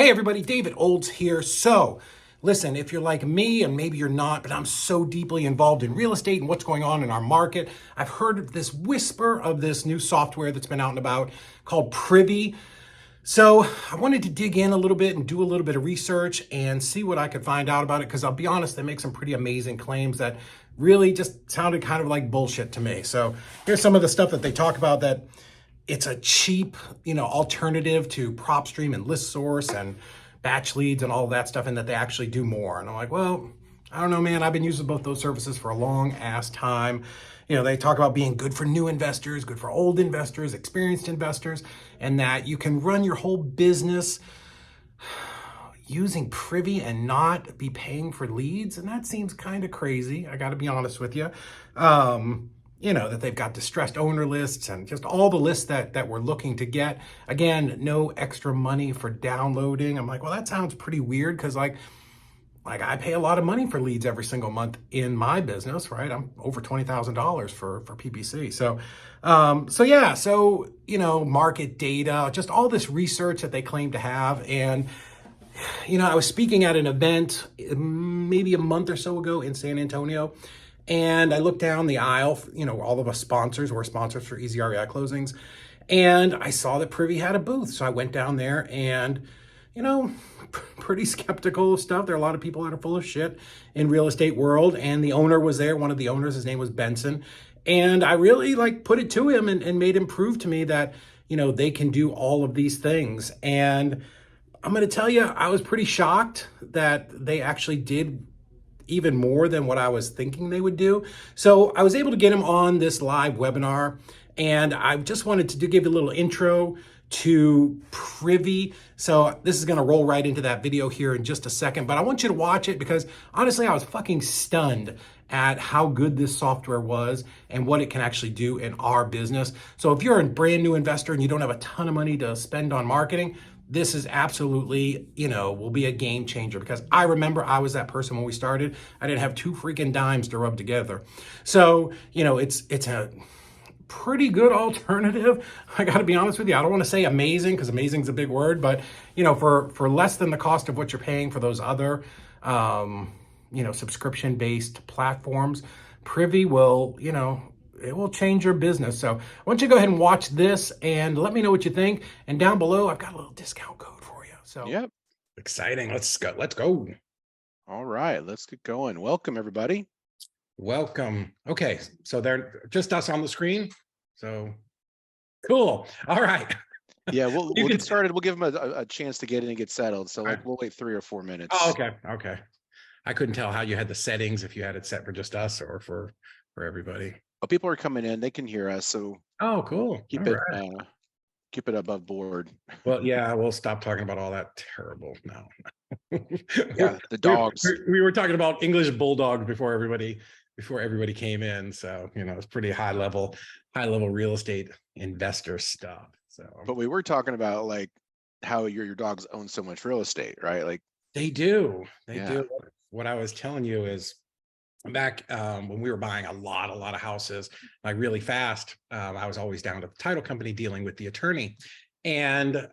Hey everybody, David Olds here. So, listen, if you're like me, and maybe you're not, but I'm so deeply involved in real estate and what's going on in our market, I've heard of this whisper of this new software that's been out and about called Privy. So I wanted to dig in a little bit and do a little bit of research and see what I could find out about it, because I'll be honest, they make some pretty amazing claims that really just sounded kind of like bullshit to me. So here's some of the stuff that they talk about, that it's a cheap, alternative to PropStream and ListSource and batch leads and all that stuff, and that they actually do more. And I'm like, well, I don't know, man. I've been using both those services for a long ass time. They talk about being good for new investors, good for old investors, experienced investors, and that you can run your whole business using Privy and not be paying for leads. And that seems kind of crazy. I got to be honest with you. That they've got distressed owner lists and just all the lists that we're looking to get. Again, no extra money for downloading. I'm like, well, that sounds pretty weird, because like I pay a lot of money for leads every single month in my business, right? I'm over $20,000 for PPC. So market data, just all this research that they claim to have. And I was speaking at an event maybe a month or so ago in San Antonio, and I looked down the aisle, all of us sponsors were sponsors for Easy REI closings, and I saw that Privy had a booth. So I went down there and, pretty skeptical of stuff. There are a lot of people that are full of shit in real estate world, and the owner was there. One of the owners, his name was Benson. And I really put it to him and made him prove to me that, they can do all of these things. And I'm going to tell you, I was pretty shocked that they actually did even more than what I was thinking they would do. So I was able to get him on this live webinar, and I just wanted to give you a little intro to Privy. So this is going to roll right into that video here in just a second, but I want you to watch it, because honestly, I was fucking stunned at how good this software was and what it can actually do in our business. So if you're a brand new investor and you don't have a ton of money to spend on marketing, this is absolutely, will be a game changer, because I remember I was that person when we started. I didn't have two freaking dimes to rub together. So, it's a pretty good alternative. I got to be honest with you. I don't want to say amazing, because amazing is a big word, but, for less than the cost of what you're paying for those other, subscription-based platforms, Privy will, it will change your business. So I want you to go ahead and watch this and let me know what you think. And down below, I've got a little discount code for you. So yep, exciting. Let's go. Let's go. All right, let's get going. Welcome, everybody. Welcome. Okay, so they're just us on the screen. So cool. All right. Yeah, we'll get started. We'll give them a chance to get in and get settled. So we'll wait 3 or 4 minutes. Oh, okay. I couldn't tell how you had the settings, if you had it set for just us or for everybody. Oh, people are coming in. They can hear us. So cool. Keep it above board. Well, yeah, we'll stop talking about all that terrible now. Yeah, the dogs. We were talking about English bulldogs before everybody came in. So, it's pretty high level real estate investor stuff. So, but we were talking about how your dogs own so much real estate, right? They do. They do. What I was telling you is, back when we were buying a lot of houses, really fast, I was always down to the title company dealing with the attorney. And,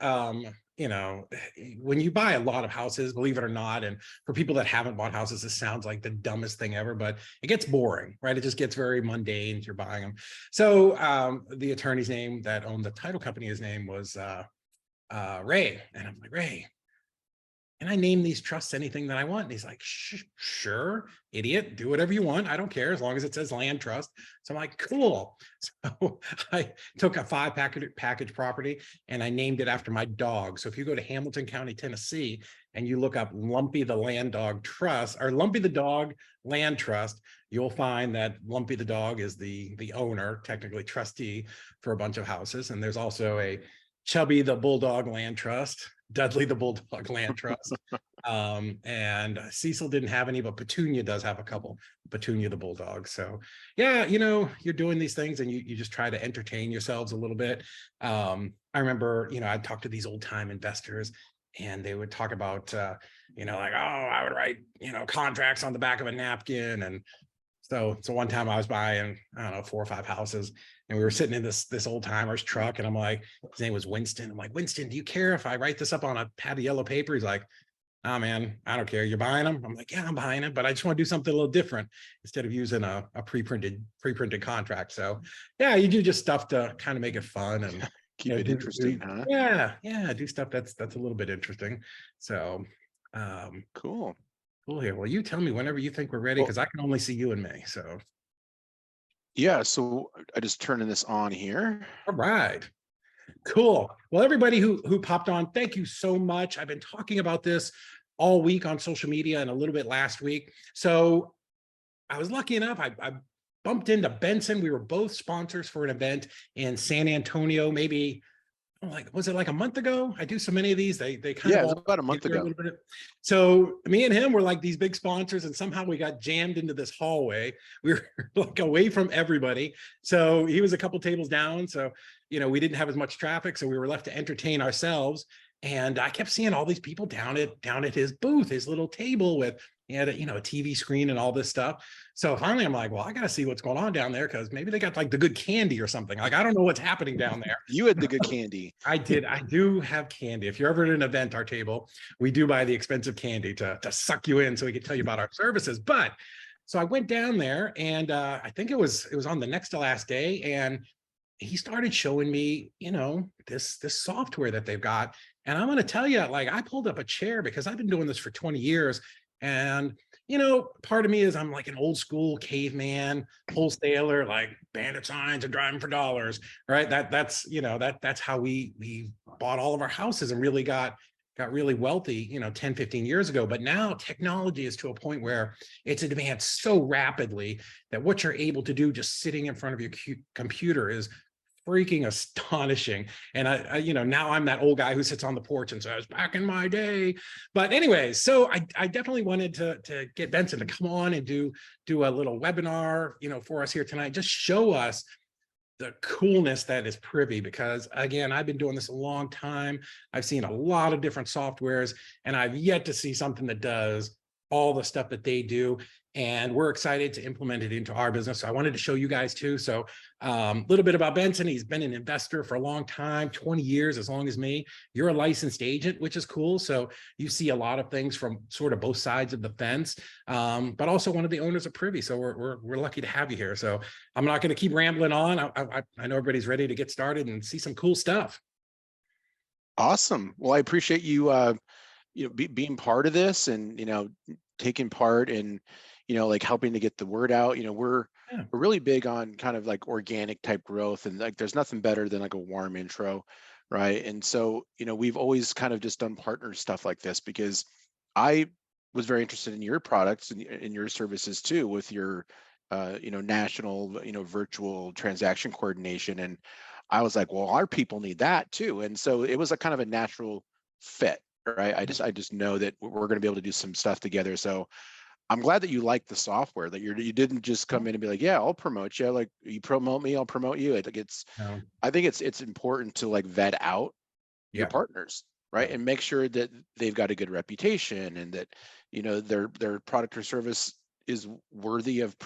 when you buy a lot of houses, believe it or not, and for people that haven't bought houses, this sounds like the dumbest thing ever, but it gets boring, right? It just gets very mundane as you're buying them. So the attorney's name that owned the title company, his name was Ray. And I'm like, Ray, can I name these trusts anything that I want? And he's like, sure, idiot, do whatever you want. I don't care, as long as it says land trust. So I'm like, cool. So I took a 5 package property and I named it after my dog. So if you go to Hamilton County, Tennessee, and you look up Lumpy the Land Dog Trust or Lumpy the Dog Land Trust, you'll find that Lumpy the dog is the owner, technically trustee, for a bunch of houses. And there's also a Chubby the Bulldog Land Trust, Dudley the Bulldog Land Trust, and Cecil didn't have any, but Petunia does have a couple. Petunia the Bulldog. So yeah, you're doing these things and you just try to entertain yourselves a little bit. I remember, I'd talk to these old time investors, and they would talk about, I would write, contracts on the back of a napkin and So one time I was buying, I don't know, 4 or 5 houses, and we were sitting in this old timer's truck, and I'm like, his name was Winston. I'm like, Winston, do you care if I write this up on a pad of yellow paper? He's like, oh man, I don't care. You're buying them? I'm like, yeah, I'm buying it, but I just want to do something a little different instead of using a pre-printed contract. So yeah, you do just stuff to kind of make it fun and Keep it interesting, huh? yeah, do stuff that's a little bit interesting. So Cool. cool here. Well, you tell me whenever you think we're ready, Well, because I can only see you and me. So yeah, so I just turning this on here. all right. Cool. Well, everybody who popped on, thank you so much. I've been talking about this all week on social media and a little bit last week. So I was lucky enough. I bumped into Benson. We were both sponsors for an event in San Antonio, maybe was it like a month ago? I do so many of these. They kind Yeah, of it was all about a month together ago. little bit. So me and him were like these big sponsors, and somehow we got jammed into this hallway. We were like away from everybody. So he was a couple tables down. So we didn't have as much traffic, so we were left to entertain ourselves. And I kept seeing all these people down at his booth, his little table with he had a TV screen and all this stuff. So finally, I'm like, well, I got to see what's going on down there because maybe they got like the good candy or something. Like I don't know what's happening down there. You had the good candy. I did. I do have candy. If you're ever at an event, our table, we do buy the expensive candy to suck you in so we can tell you about our services. But so I went down there and I think it was on the next to last day. And he started showing me, this software that they've got. And I'm going to tell you, like, I pulled up a chair because I've been doing this for 20 years. And, part of me is I'm like an old school caveman, wholesaler, like bandit signs and driving for dollars, right? That's how we bought all of our houses and really got really wealthy, 10, 15 years ago. But now technology is to a point where it's advanced so rapidly that what you're able to do just sitting in front of your computer is freaking astonishing. And I now I'm that old guy who sits on the porch and says, back in my day. But anyways, so I definitely wanted to get Benson to come on and do a little webinar, for us here tonight. Just show us the coolness that is Privy, because again, I've been doing this a long time. I've seen a lot of different softwares, and I've yet to see something that does all the stuff that they do. And we're excited to implement it into our business. So I wanted to show you guys too. So a little bit about Benson. He's been an investor for a long time, 20 years, as long as me. You're a licensed agent, which is cool. So you see a lot of things from sort of both sides of the fence, but also one of the owners of Privy. So we're lucky to have you here. So I'm not going to keep rambling on. I know everybody's ready to get started and see some cool stuff. Awesome. Well, I appreciate you, being part of this and, taking part in, like helping to get the word out. We're really big on kind of like organic type growth, and like there's nothing better than like a warm intro, right? And so, we've always kind of just done partner stuff like this because I was very interested in your products and in your services too, with your, national, virtual transaction coordination. And I was like, well, our people need that too. And so it was a kind of a natural fit, right? I just know that we're going to be able to do some stuff together. So I'm glad that you like the software, that you didn't just come in and be like, yeah, I'll promote you. Like you promote me, I'll promote you. I think it's important to like vet out your partners, right? And make sure that they've got a good reputation and that, their product or service is worthy of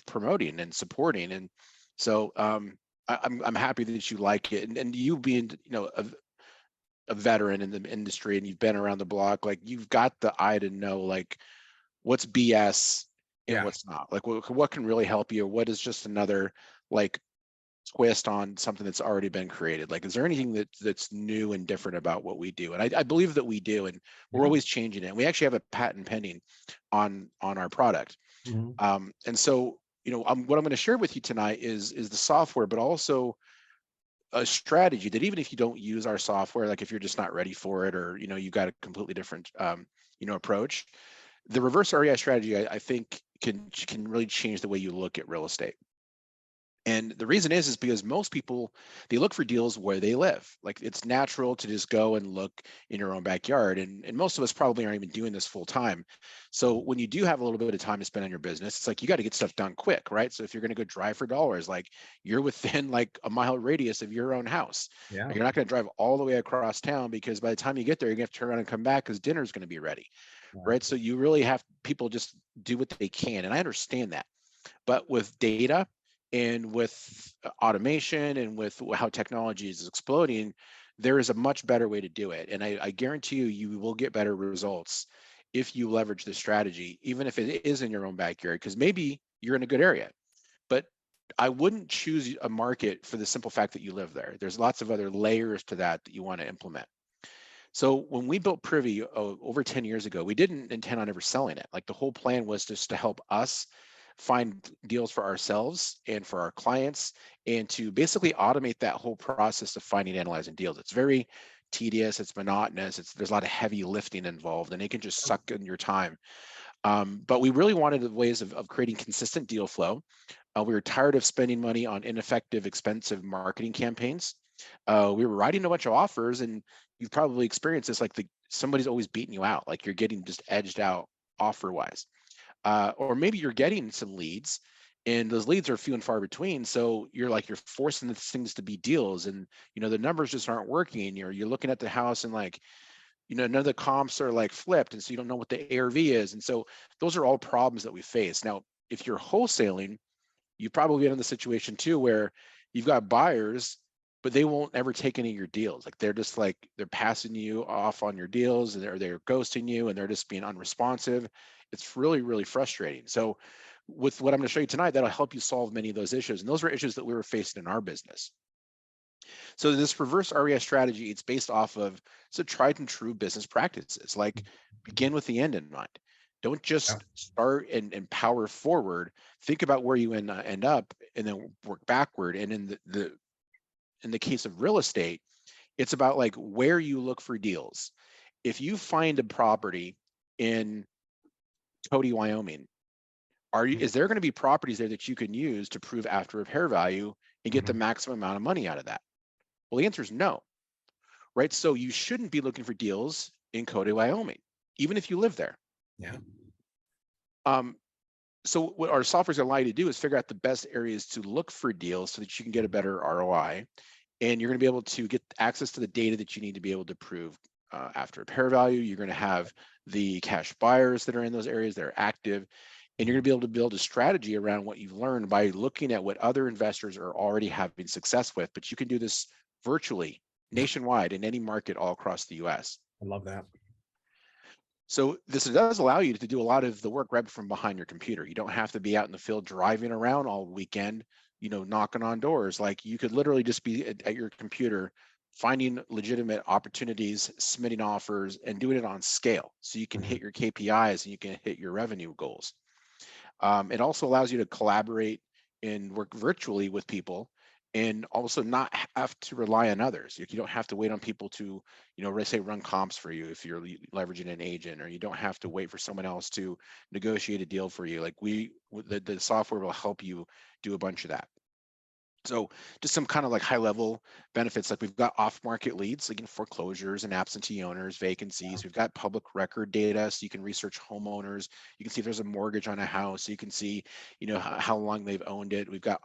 promoting and supporting. And so I'm happy that you like it, and you being a veteran in the industry and you've been around the block, like you've got the eye to know like what's BS and what's not, like what can really help you, or what is just another like twist on something that's already been created. Like, is there anything that's new and different about what we do? And I believe that we do, and we're always changing it. We actually have a patent pending on our product. And so, what I'm going to share with you tonight is the software, but also a strategy that even if you don't use our software, like if you're just not ready for it, or you've got a completely different approach, the reverse REI strategy I think can really change the way you look at real estate. And the reason is because most people, they look for deals where they live. Like it's natural to just go and look in your own backyard. And most of us probably aren't even doing this full time. So when you do have a little bit of time to spend on your business, it's like you got to get stuff done quick, right? So if you're going to go drive for dollars, like you're within like a mile radius of your own house. Yeah. You're not going to drive all the way across town, because by the time you get there, you're going to have to turn around and come back because dinner's going to be ready, right? So you really have people just do what they can. And I understand that. But with data and with automation and with how technology is exploding, there is a much better way to do it. And I guarantee you, you will get better results if you leverage this strategy, even if it is in your own backyard, because maybe you're in a good area. But I wouldn't choose a market for the simple fact that you live there. There's lots of other layers to that you want to implement. So when we built Privy over 10 years ago, we didn't intend on ever selling it. Like the whole plan was just to help us find deals for ourselves and for our clients, and to basically automate that whole process of finding, analyzing deals. It's very tedious, it's monotonous, there's a lot of heavy lifting involved, and it can just suck in your time. But we really wanted ways of creating consistent deal flow. We were tired of spending money on ineffective, expensive marketing campaigns. We were writing a bunch of offers, and you've probably experienced this, like somebody's always beating you out, like you're getting just edged out offer wise. Or maybe you're getting some leads, and those leads are few and far between. So you're forcing these things to be deals, and the numbers just aren't working. You're looking at the house, and none of the comps are flipped, and so you don't know what the ARV is. And so those are all problems that we face. Now, if you're wholesaling, you've probably been in the situation too where you've got buyers, but they won't ever take any of your deals. They're just they're passing you off on your deals, and they're ghosting you, and they're just being unresponsive. It's really, really frustrating. So with what I'm going to show you tonight, that'll help you solve many of those issues. And those were issues that we were facing in our business. So this reverse RES strategy, it's based off of tried and true business practices. Begin with the end in mind. Don't just start and power forward. Think about where you end up, and then work backward. And in the case of real estate, it's about where you look for deals. If you find a property in Cody, Wyoming, is there going to be properties there that you can use to prove after repair value and get the maximum amount of money out of that? Well, the answer is no, right? So you shouldn't be looking for deals in Cody, Wyoming, even if you live there. Yeah. So what our software is going to allow you to do is figure out the best areas to look for deals so that you can get a better ROI, and you're going to be able to get access to the data that you need to be able to prove after repair value. You're going to have the cash buyers that are in those areas that are active, and you're going to be able to build a strategy around what you've learned by looking at what other investors are already having success with. But you can do this virtually, nationwide, in any market all across the US. I love that. So this does allow you to do a lot of the work right from behind your computer. You don't have to be out in the field driving around all weekend, knocking on doors. You could literally just be at your computer, finding legitimate opportunities, submitting offers, and doing it on scale. So you can hit your KPIs and you can hit your revenue goals. It also allows you to collaborate and work virtually with people, and also not have to rely on others. You don't have to wait on people to, say, run comps for you if you're leveraging an agent, or you don't have to wait for someone else to negotiate a deal for you. The software will help you do a bunch of that. So just some kind of high level benefits, we've got off market leads, foreclosures and absentee owners, vacancies. We've got public record data, so you can research homeowners. You can see if there's a mortgage on a house. You can see, how long they've owned it. We've got,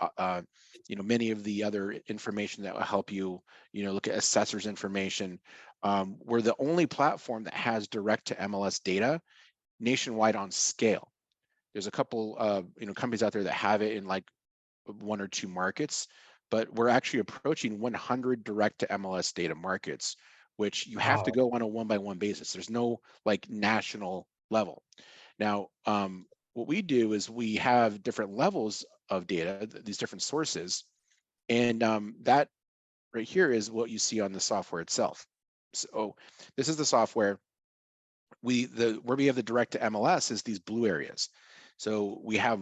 many of the other information that will help you, look at assessors information. We're the only platform that has direct to MLS data nationwide on scale. There's a couple companies out there that have it in one or two markets, but we're actually approaching 100 direct to MLS data markets, which you have to go on a one-by-one basis. There's no national level. Now, what we do is we have different levels of data, these different sources, and that right here is what you see on the software itself. So this is the software. Where we have the direct to MLS is these blue areas. So we have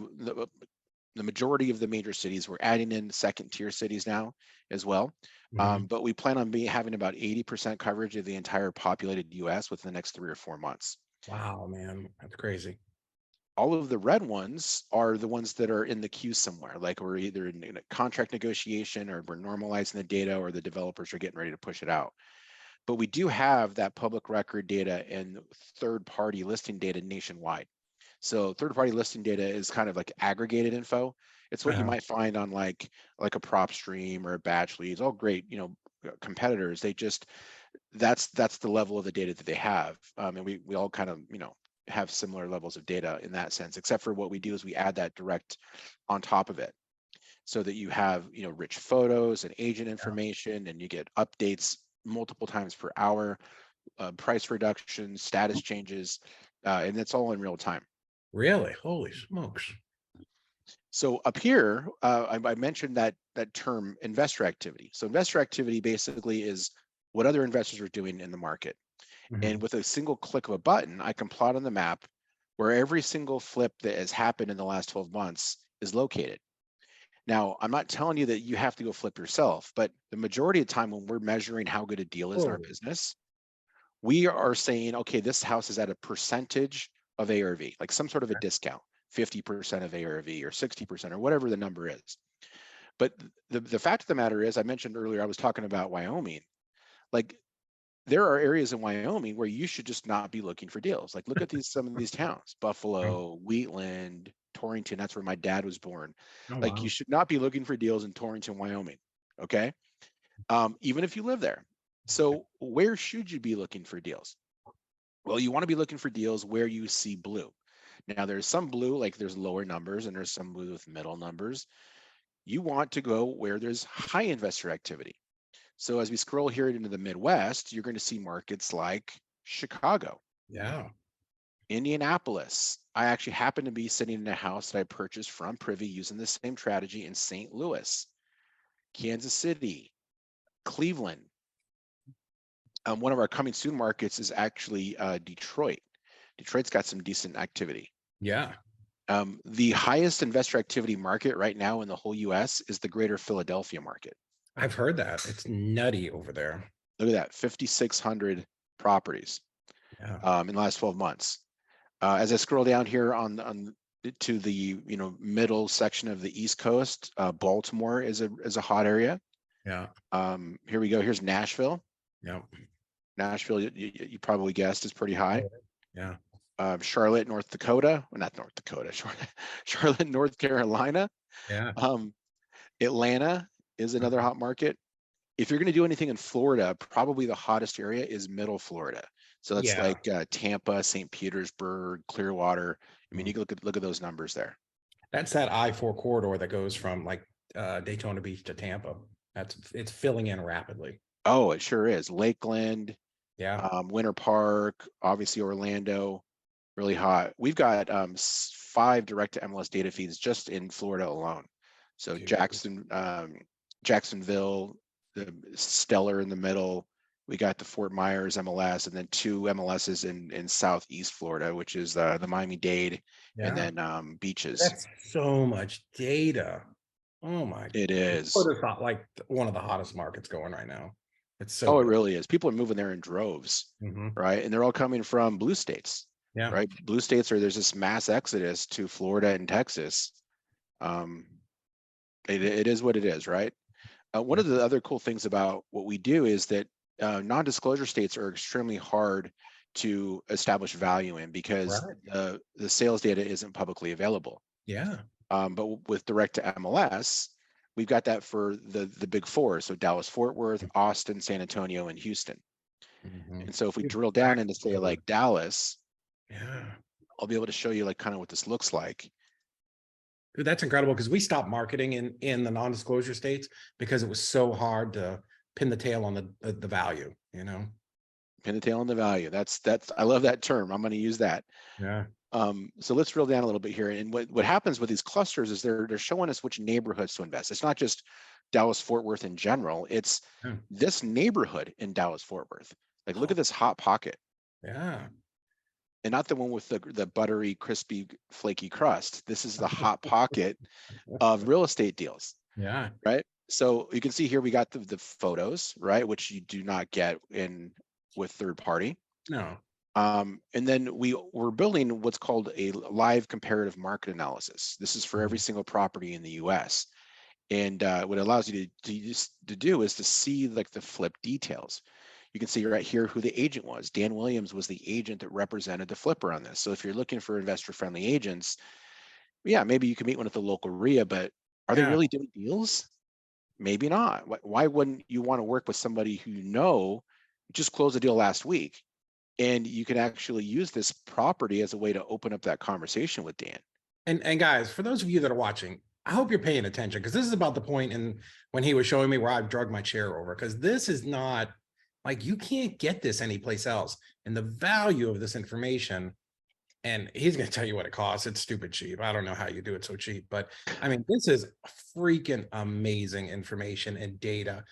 the majority of the major cities. We're adding in second tier cities now as well. But we plan on having about 80% coverage of the entire populated US within the next 3 or 4 months. Wow, man, that's crazy. All of the red ones are the ones that are in the queue somewhere, we're either in a contract negotiation, or we're normalizing the data, or the developers are getting ready to push it out. But we do have that public record data and third-party listing data nationwide. So third-party listing data is kind of aggregated info. It's what you might find on like a PropStream or a Batch Leads, all great, competitors. They just, that's the level of the data that they have. And we all kind of, have similar levels of data in that sense, except for what we do is we add that direct on top of it, so that you have, rich photos and agent information, and you get updates multiple times per hour, price reductions, status changes, and it's all in real time. Really? Holy smokes. So up here, I mentioned that term investor activity. So investor activity basically is what other investors are doing in the market. And with a single click of a button, I can plot on the map where every single flip that has happened in the last 12 months is located. Now, I'm not telling you that you have to go flip yourself, but the majority of the time when we're measuring how good a deal is in our business, we are saying, okay, this house is at a percentage of ARV, like some sort of a discount, 50% of ARV or 60% or whatever the number is. But the fact of the matter is, I mentioned earlier, I was talking about Wyoming. Like, there are areas in Wyoming where you should just not be looking for deals. Like, look at some of these towns: Buffalo, Wheatland, Torrington. That's where my dad was born. Oh, Like, wow. you should not be looking for deals in Torrington, Wyoming. Okay, even if you live there. So where should you be looking for deals? Well, you want to be looking for deals where you see blue. Now, there's some blue, like there's lower numbers, and there's some blue with middle numbers. You want to go where there's high investor activity. So as we scroll here into the Midwest, you're going to see markets like Chicago, Yeah. Indianapolis. I actually happen to be sitting in a house that I purchased from Privy using the same strategy in St. Louis, Kansas City, Cleveland. One of our coming soon markets is actually Detroit. Detroit's got some decent activity. Yeah. The highest investor activity market right now in the whole US is the greater Philadelphia market. I've heard that. It's nutty over there. Look at that, 5,600 properties Yeah. in the last 12 months. As I scroll down here on to the middle section of the East Coast, Baltimore is a hot area. Yeah. Here we go. Here's Nashville. Yeah. Nashville, you probably guessed, is pretty high. Yeah. Charlotte, North Dakota, well, not North Dakota, Charlotte, North Carolina. Yeah. Atlanta is another hot market. If you're going to do anything in Florida, probably the hottest area is Middle Florida. So that's Yeah. like Tampa, St. Petersburg, Clearwater. I mean, you can look at those numbers there. That's that I-4 corridor that goes from like Daytona Beach to Tampa. It's filling in rapidly. Oh, it sure is. Lakeland, Yeah. Winter Park, obviously Orlando, really hot. We've got 5 direct to MLS data feeds just in Florida alone. So Jacksonville, the Stellar in the middle. We got the Fort Myers MLS, and then 2 MLSs in Southeast Florida, which is the Miami-Dade, and then Beaches. That's so much data. Oh my. It is. Florida's not like one of the hottest markets going right now. It's so. Oh, it really is. People are moving there in droves, right? And they're all coming from blue states. Yeah. Right. Blue states there's this mass exodus to Florida and Texas. It is what it is, right? One of the other cool things about what we do is that non-disclosure states are extremely hard to establish value in because the sales data isn't publicly available. Yeah. But with direct to MLS, we've got that for the big 4. So Dallas, Fort Worth, Austin, San Antonio, and Houston. And so if we drill down into say like Dallas, I'll be able to show you like kind of what this looks like. Dude, that's incredible because we stopped marketing in the non-disclosure states because it was so hard to pin the tail on the value, Pin the tail on the value. That's I love that term. I'm going to use that. Yeah. So let's drill down a little bit here. And what happens with these clusters is they're showing us which neighborhoods to invest. It's not just Dallas Fort Worth in general. It's this neighborhood in Dallas Fort Worth. Like, look at this hot pocket. Yeah. And not the one with the buttery, crispy, flaky crust. This is the hot pocket of real estate deals. Yeah. Right. So you can see here we got the photos, right, which you do not get with third party. No. And then we're building what's called a live comparative market analysis. This is for every single property in the U.S. And what it allows you to do is to see like the flip details. You can see right here who the agent was. Dan Williams was the agent that represented the flipper on this. So if you're looking for investor-friendly agents, yeah, maybe you can meet one at the local RIA, but are they really doing deals? Maybe not. Why wouldn't you want to work with somebody who just closed a deal last week and you can actually use this property as a way to open up that conversation with Dan. And guys, for those of you that are watching, I hope you're paying attention, because this is about the point in when he was showing me where I've drugged my chair over, because this is not like, you can't get this anyplace else. And the value of this information, and he's going to tell you what it costs. It's stupid cheap. I don't know how you do it so cheap, but I mean, this is freaking amazing information and data.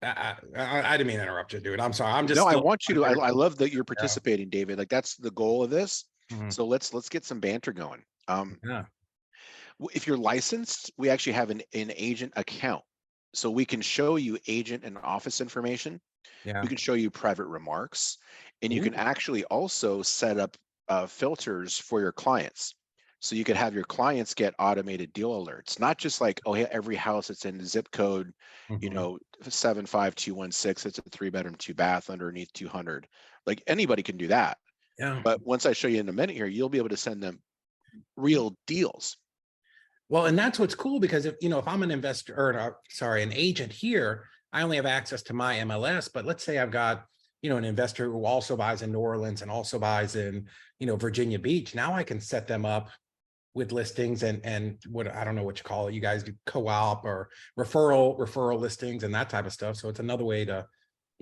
I didn't mean to interrupt you, dude. I'm sorry. I'm just No, I still. want you to. I love that you're Yeah. participating, David. Like that's the goal of this. Mhm. So let's get some banter going. Yeah. If you're licensed, we actually have an agent account, so we can show you agent and office information. Yeah. We can show you private remarks, and you Ooh. can actually also set up filters for your clients. So you could have your clients get automated deal alerts, not just like, oh, yeah, every house that's in the zip code, you Mhm. know, 75216, it's a 3-bedroom, 2-bath underneath 200. Like anybody can do that. Yeah. But once I show you in a minute here, you'll be able to send them real deals. Well, and that's what's cool, because if I'm an investor, or an agent here, I only have access to my MLS. But let's say I've got, an investor who also buys in New Orleans and also buys in, Virginia Beach. Now I can set them up with listings and what, I don't know what you call it. You guys do co-op or referral listings and that type of stuff. So it's another way to,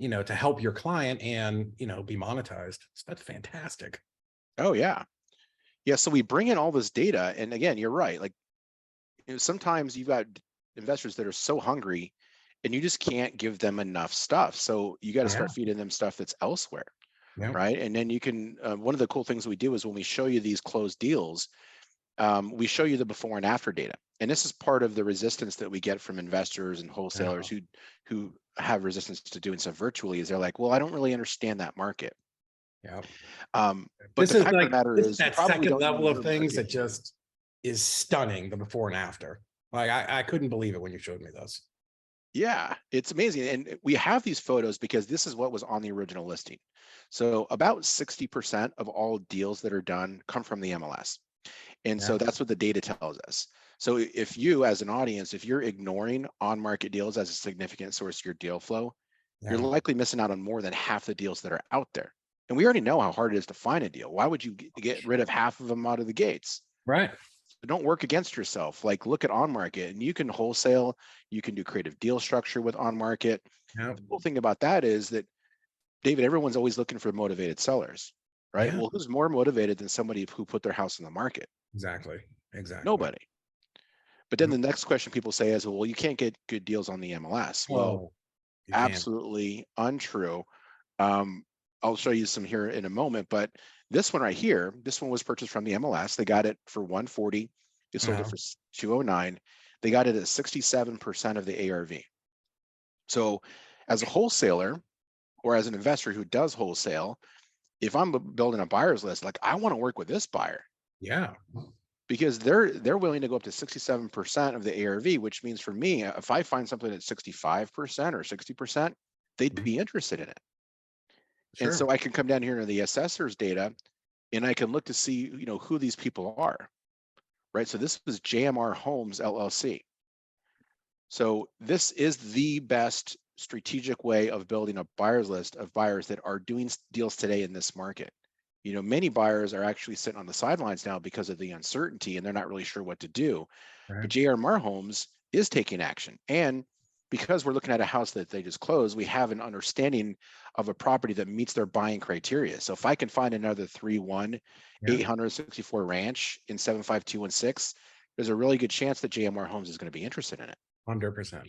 to help your client and, be monetized. So that's fantastic. Oh yeah. Yeah. So we bring in all this data. And again, you're right. Like, sometimes you've got investors that are so hungry and you just can't give them enough stuff. So you got to start feeding them stuff that's elsewhere. Yeah. Right. And then you can, one of the cool things we do is when we show you these closed deals, we show you the before and after data. And this is part of the resistance that we get from investors and wholesalers who have resistance to doing stuff virtually, is they're like, well, I don't really understand that market. Yeah. But the fact of the matter is, you that probably second don't know level of your things market. that just is stunning, the before and after. Like I couldn't believe it when you showed me this. Yeah, it's amazing. And we have these photos because this is what was on the original listing. So about 60% of all deals that are done come from the MLS. And Yeah. so that's what the data tells us. So if you, as an audience, if you're ignoring on-market deals as a significant source of your deal flow, you're Yeah. likely missing out on more than half the deals that are out there. And we already know how hard it is to find a deal. Why would you get rid of half of them out of the gates? Right. So don't work against yourself. Like, look at on market, and you can wholesale, you can do creative deal structure with on market. Yeah. The cool thing about that is that, David, everyone's always looking for motivated sellers, right? Yeah. Well, who's more motivated than somebody who put their house on the market? Exactly. Nobody. But then the next question people say is, well, you can't get good deals on the MLS. Well, Oh, you can't. absolutely untrue. I'll show you some here in a moment, but this one right here, this one was purchased from the MLS. They got it for 140. They sold it for 209. They got it at 67% of the ARV. So as a wholesaler or as an investor who does wholesale, if I'm building a buyer's list, like, I want to work with this buyer. Yeah. Because they're willing to go up to 67% of the ARV, which means for me, if I find something at 65% or 60%, they'd be interested in it. Sure. And so I can come down here to the assessor's data and I can look to see, who these people are, right? So this was JMR Homes LLC. So this is the best strategic way of building a buyer's list of buyers that are doing deals today in this market. Many buyers are actually sitting on the sidelines now because of the uncertainty and they're not really sure what to do. Right. But JMR Homes is taking action. And because we're looking at a house that they just closed, we have an understanding of a property that meets their buying criteria. So if I can find another 3-1, 864 ranch in 75216, there's a really good chance that JMR Homes is going to be interested in it. 100%.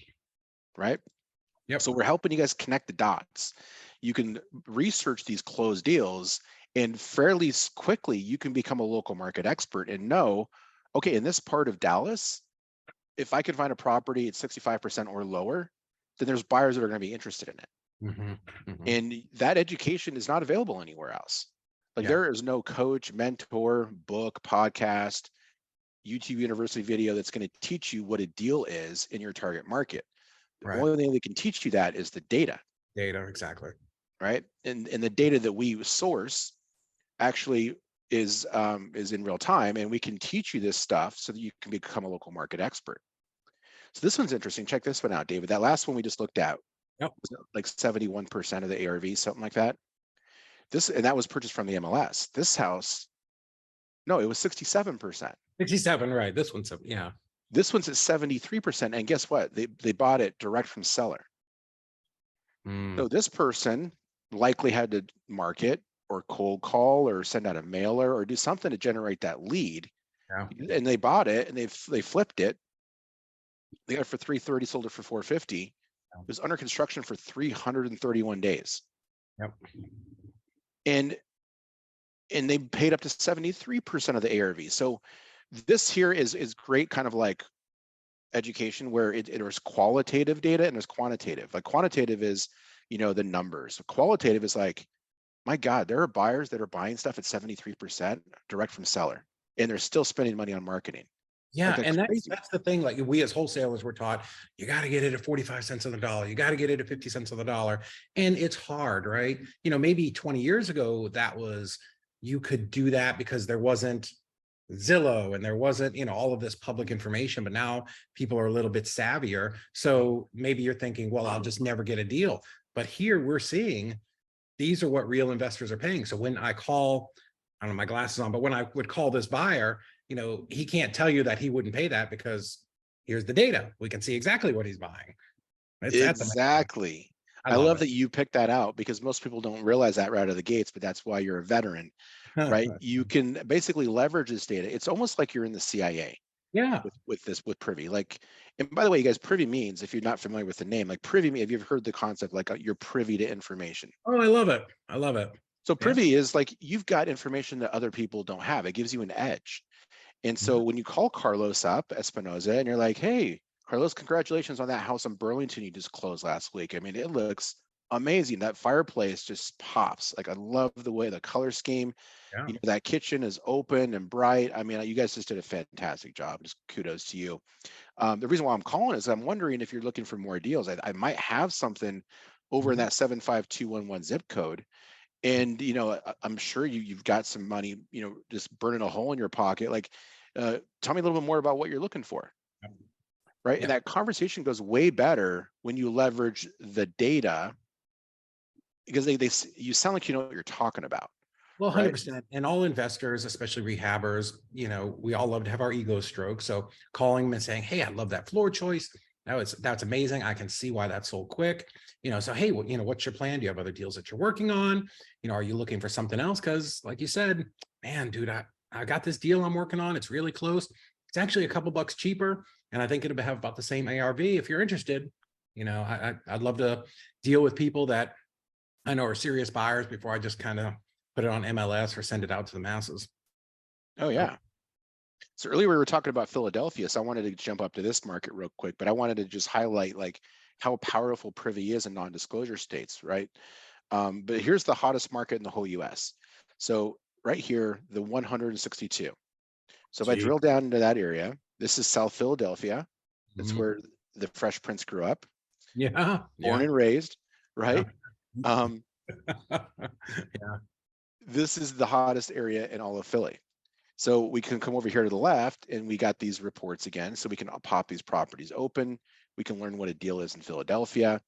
Right? Yep. So we're helping you guys connect the dots. You can research these closed deals, and fairly quickly you can become a local market expert and know, okay, in this part of Dallas, if I can find a property at 65% or lower, then there's buyers that are going to be interested in it. And that education is not available anywhere else. Like, there is no coach, mentor, book, podcast, YouTube University video that's going to teach you what a deal is in your target market. The only thing that can teach you that is the data. Exactly. Right. And the data that we source actually is in real time, and we can teach you this stuff so that you can become a local market expert. So this one's interesting. Check this one out, David. That last one we just looked at was like 71% of the ARV, something like that. And that was purchased from the MLS. This house, no, it was 67%. 67, right? This one's, yeah. This one's at 73%. And guess what? They bought it direct from seller. So this person likely had to market or cold call or send out a mailer or do something to generate that lead. Yeah. And they bought it and they flipped it. They got it for 330, sold it for 450. It was under construction for 331 days. Yep. And they paid up to 73% of the ARV. So this here is great kind of like education where there's qualitative data and there's quantitative. Like quantitative is, the numbers. Qualitative is like, my God, there are buyers that are buying stuff at 73% direct from seller, and they're still spending money on marketing. Yeah, Like, and crazy. that's the thing. Like we as wholesalers were taught, you got to get it at 45 cents on the dollar. You got to get it at 50 cents on the dollar. And it's hard, right? Maybe 20 years ago, you could do that because there wasn't Zillow and there wasn't, all of this public information, but now people are a little bit savvier. So maybe you're thinking, well, I'll just never get a deal. But here we're seeing these are what real investors are paying. So when I call, I don't know, my glasses on, but when I would call this buyer, he can't tell you that he wouldn't pay that because here's the data. We can see exactly what he's buying. Exactly. I love love it. that you picked that out because most people don't realize that right out of the gates, but that's why you're a veteran, right? You can basically leverage this data. It's almost like you're in the CIA. Yeah. With Privy. Like, and by the way, you guys, Privy means, if you're not familiar with the name, like Privy, have you ever heard the concept like you're privy to information? Oh, I love it. I love it. So Privy is like you've got information that other people don't have. It gives you an edge. And so when you call Carlos up, Espinoza, and you're like, hey, Carlos, congratulations on that house in Burlington you just closed last week. I mean, it looks amazing. That fireplace just pops. Like, I love the way the color scheme, Yeah. that kitchen is open and bright. I mean, you guys just did a fantastic job. Just kudos to you. The reason why I'm calling is I'm wondering if you're looking for more deals. I might have something over in that 75211 zip code. And, I'm sure you've got some money, just burning a hole in your pocket. Like, tell me a little bit more about what you're looking for. Right. And that conversation goes way better when you leverage the data, because you sound like you know what you're talking about. Well, 100%. And all investors, especially rehabbers, we all love to have our ego stroke. So calling them and saying, hey, I love that floor choice. That's amazing. I can see why that's sold quick. So, hey, what's your plan? Do you have other deals that you're working on? Are you looking for something else? Because like you said, man, dude, I got this deal I'm working on. It's really close. It's actually a couple bucks cheaper. And I think it'll have about the same ARV. If you're interested, I'd love to deal with people that I know are serious buyers before I just kind of put it on MLS or send it out to the masses. Oh, yeah. So earlier we were talking about Philadelphia, so I wanted to jump up to this market real quick, but I wanted to just highlight like how powerful Privy is in non-disclosure states, right? But here's the hottest market in the whole US. So right here, the 162. So if I drill down into that area, this is South Philadelphia. That's where the Fresh Prince grew up. Yeah. Born and raised, right? Yeah. This is the hottest area in all of Philly. So we can come over here to the left and we got these reports again. So we can pop these properties open. We can learn what a deal is in Philadelphia.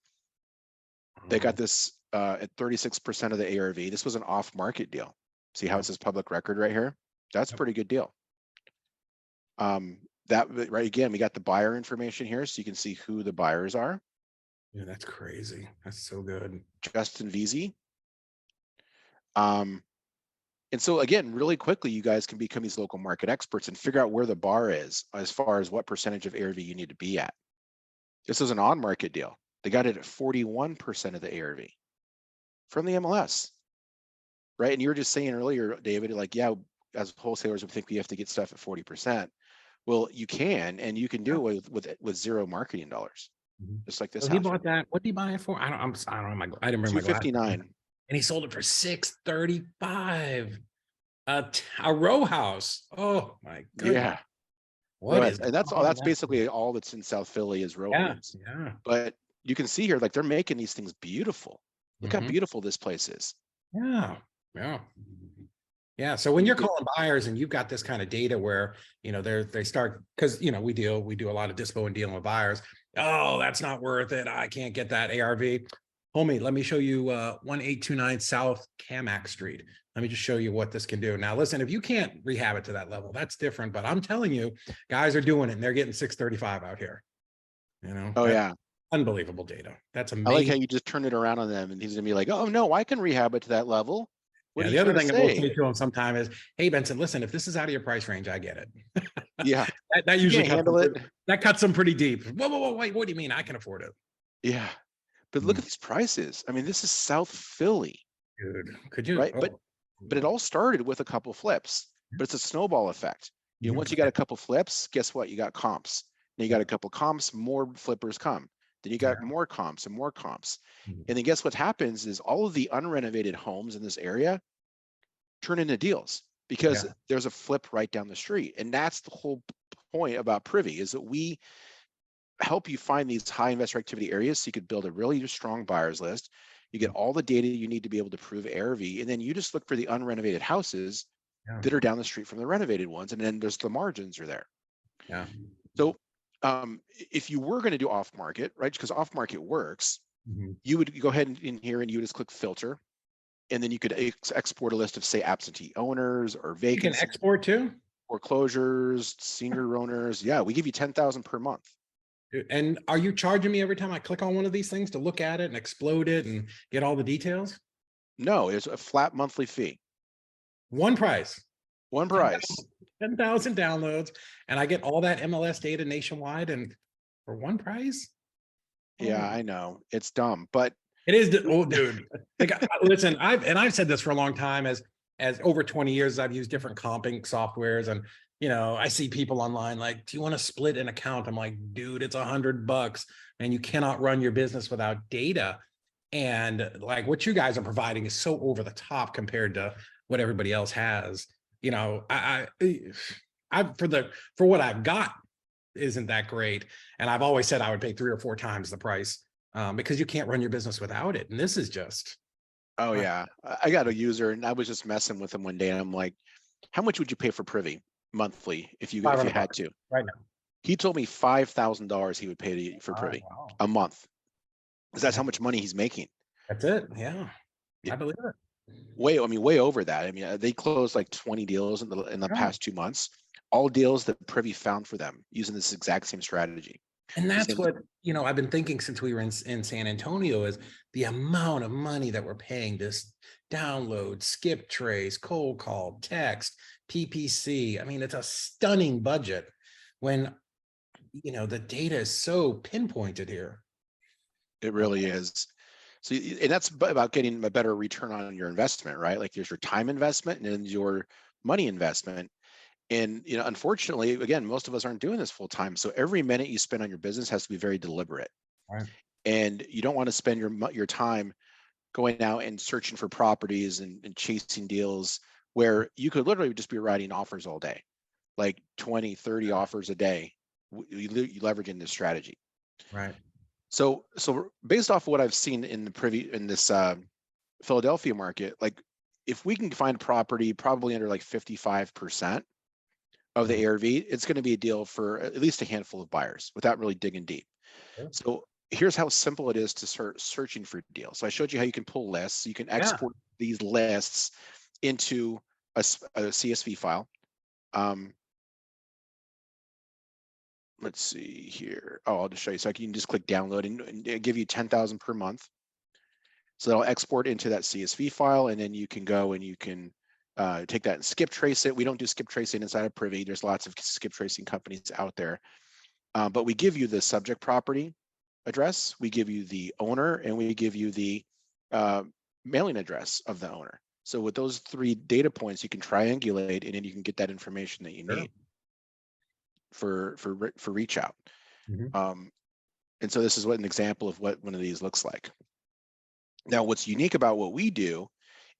They got this at 36% of the ARV. This was an off-market deal. See how it says public record right here? That's a pretty good deal. That right, again, we got the buyer information here, so you can see who the buyers are. Yeah, that's crazy. That's so good. Justin Veazey. And so again, really quickly, you guys can become these local market experts and figure out where the bar is as far as what percentage of ARV you need to be at. This is an on-market deal. They got it at 41% of the ARV from the MLS, right? And you were just saying earlier, David, like, yeah, as wholesalers, we think we have to get stuff at 40%. Well, you can, and you can do it with zero marketing dollars, just like this. So he bought that. What did he buy it for? I don't know. I didn't bring my glasses. $259. And he sold it for $635. A row house. Oh my goodness. Yeah. And that's all. That's basically all that's in South Philly is row homes. Yeah. But you can see here, like, they're making these things beautiful. Look how beautiful this place is. Yeah. So when you're calling buyers and you've got this kind of data where, they start, because, we do a lot of dispo and dealing with buyers. Oh, that's not worth it. I can't get that ARV. Homie, let me show you 1829 South Camac Street. Let me just show you what this can do. Now, listen, if you can't rehab it to that level, that's different. But I'm telling you, guys are doing it and they're getting 635 out here. You know, Oh that's yeah. unbelievable data. That's I like how amazing. you just turn it around on them and he's gonna be like, oh no, I can rehab it to that level. What Yeah, are you the other trying to thing I will say? say to them sometime is, hey, Benson, listen, if this is out of your price range, I get it. Yeah. that You usually can't handle it. cuts them pretty deep. Whoa, wait, what do you mean I can afford it? Yeah. But look Mm, at these prices. I mean, this is South Philly, dude, could you? right? But it all started with a couple flips, but it's a snowball effect. You know, Mhm. once you got a couple flips, guess what? You got comps. Then you got a couple comps, more flippers come. Then you got Yeah. more comps and more comps. Mhm. And then guess what happens is all of the unrenovated homes in this area turn into deals because Yeah. there's a flip right down the street. And that's the whole point about Privy is that we help you find these high investor activity areas so you could build a really strong buyers list. You get all the data you need to be able to prove ARV, and then you just look for the unrenovated houses Yeah. that are down the street from the renovated ones, and then there's the margins are there. Yeah. So if you were going to do off market, right, because off market works, Mhm. you would go ahead and in here and you would just click filter, and then you could export a list of say absentee owners or You can vacancies, export too. foreclosures, senior owners. Yeah, we give you 10,000 per month. And are you charging me every time I click on one of these things to look at it and explode it and get all the details? No, it's a flat monthly fee, One price, one price. 10,000 downloads, and I get all that MLS data nationwide and for one price? Yeah, Oh, I know it's dumb, but it is. Oh, dude. Like, listen, I've said this for a long time as over 20 years, I've used different comping softwares and I see people online like, do you want to split an account? I'm like, dude, it's $100 and you cannot run your business without data. And like what you guys are providing is so over the top compared to what everybody else has. I for what I've got isn't that great. And I've always said I would pay 3 or 4 times the price because you can't run your business without it. And this is just, oh uh, yeah, I got a user and I was just messing with him one day and I'm like, how much would you pay for Privy monthly if you 500 had bucks to? right now. He told me $5,000 he would pay for Oh, Privy wow. a month because that's Yeah, how much money he's making. that's it. Yeah, Yeah, I believe it. way over that. I mean, they closed like 20 deals in the Yeah. past 2 months, all deals that Privy found for them using this exact same strategy. And His that's name's what, I've been thinking since we were in San Antonio is the amount of money that we're paying to download, skip trace, cold call, text, PPC. I mean, it's a stunning budget when, the data is so pinpointed here. It really is. So, and that's about getting a better return on your investment, right? Like there's your time investment and then your money investment. And unfortunately, again, most of us aren't doing this full time. So every minute you spend on your business has to be very deliberate. Right. And you don't want to spend your time going out and searching for properties and chasing deals where you could literally just be writing offers all day, like 20, 30 offers a day. You leveraging this strategy. Right. So based off of what I've seen in this Philadelphia market, like if we can find property probably under like 55% of the ARV, it's going to be a deal for at least a handful of buyers without really digging deep. Sure. So here's how simple it is to start searching for deals. So I showed you how you can pull lists. You can Yeah. export these lists into a CSV file. Let's see here. Oh, I'll just show you. So I can just click download and give you 10,000 per month. So that'll export into that CSV file, and then you can go and you can take that and skip trace it. We don't do skip tracing inside of Privy. There's lots of skip tracing companies out there. But we give you the subject property address, we give you the owner, and we give you the mailing address of the owner. So with those 3 data points, you can triangulate, and then you can get that information that you Sure. need for reach out. Mhm. And so this is what an example of what one of these looks like. Now, what's unique about what we do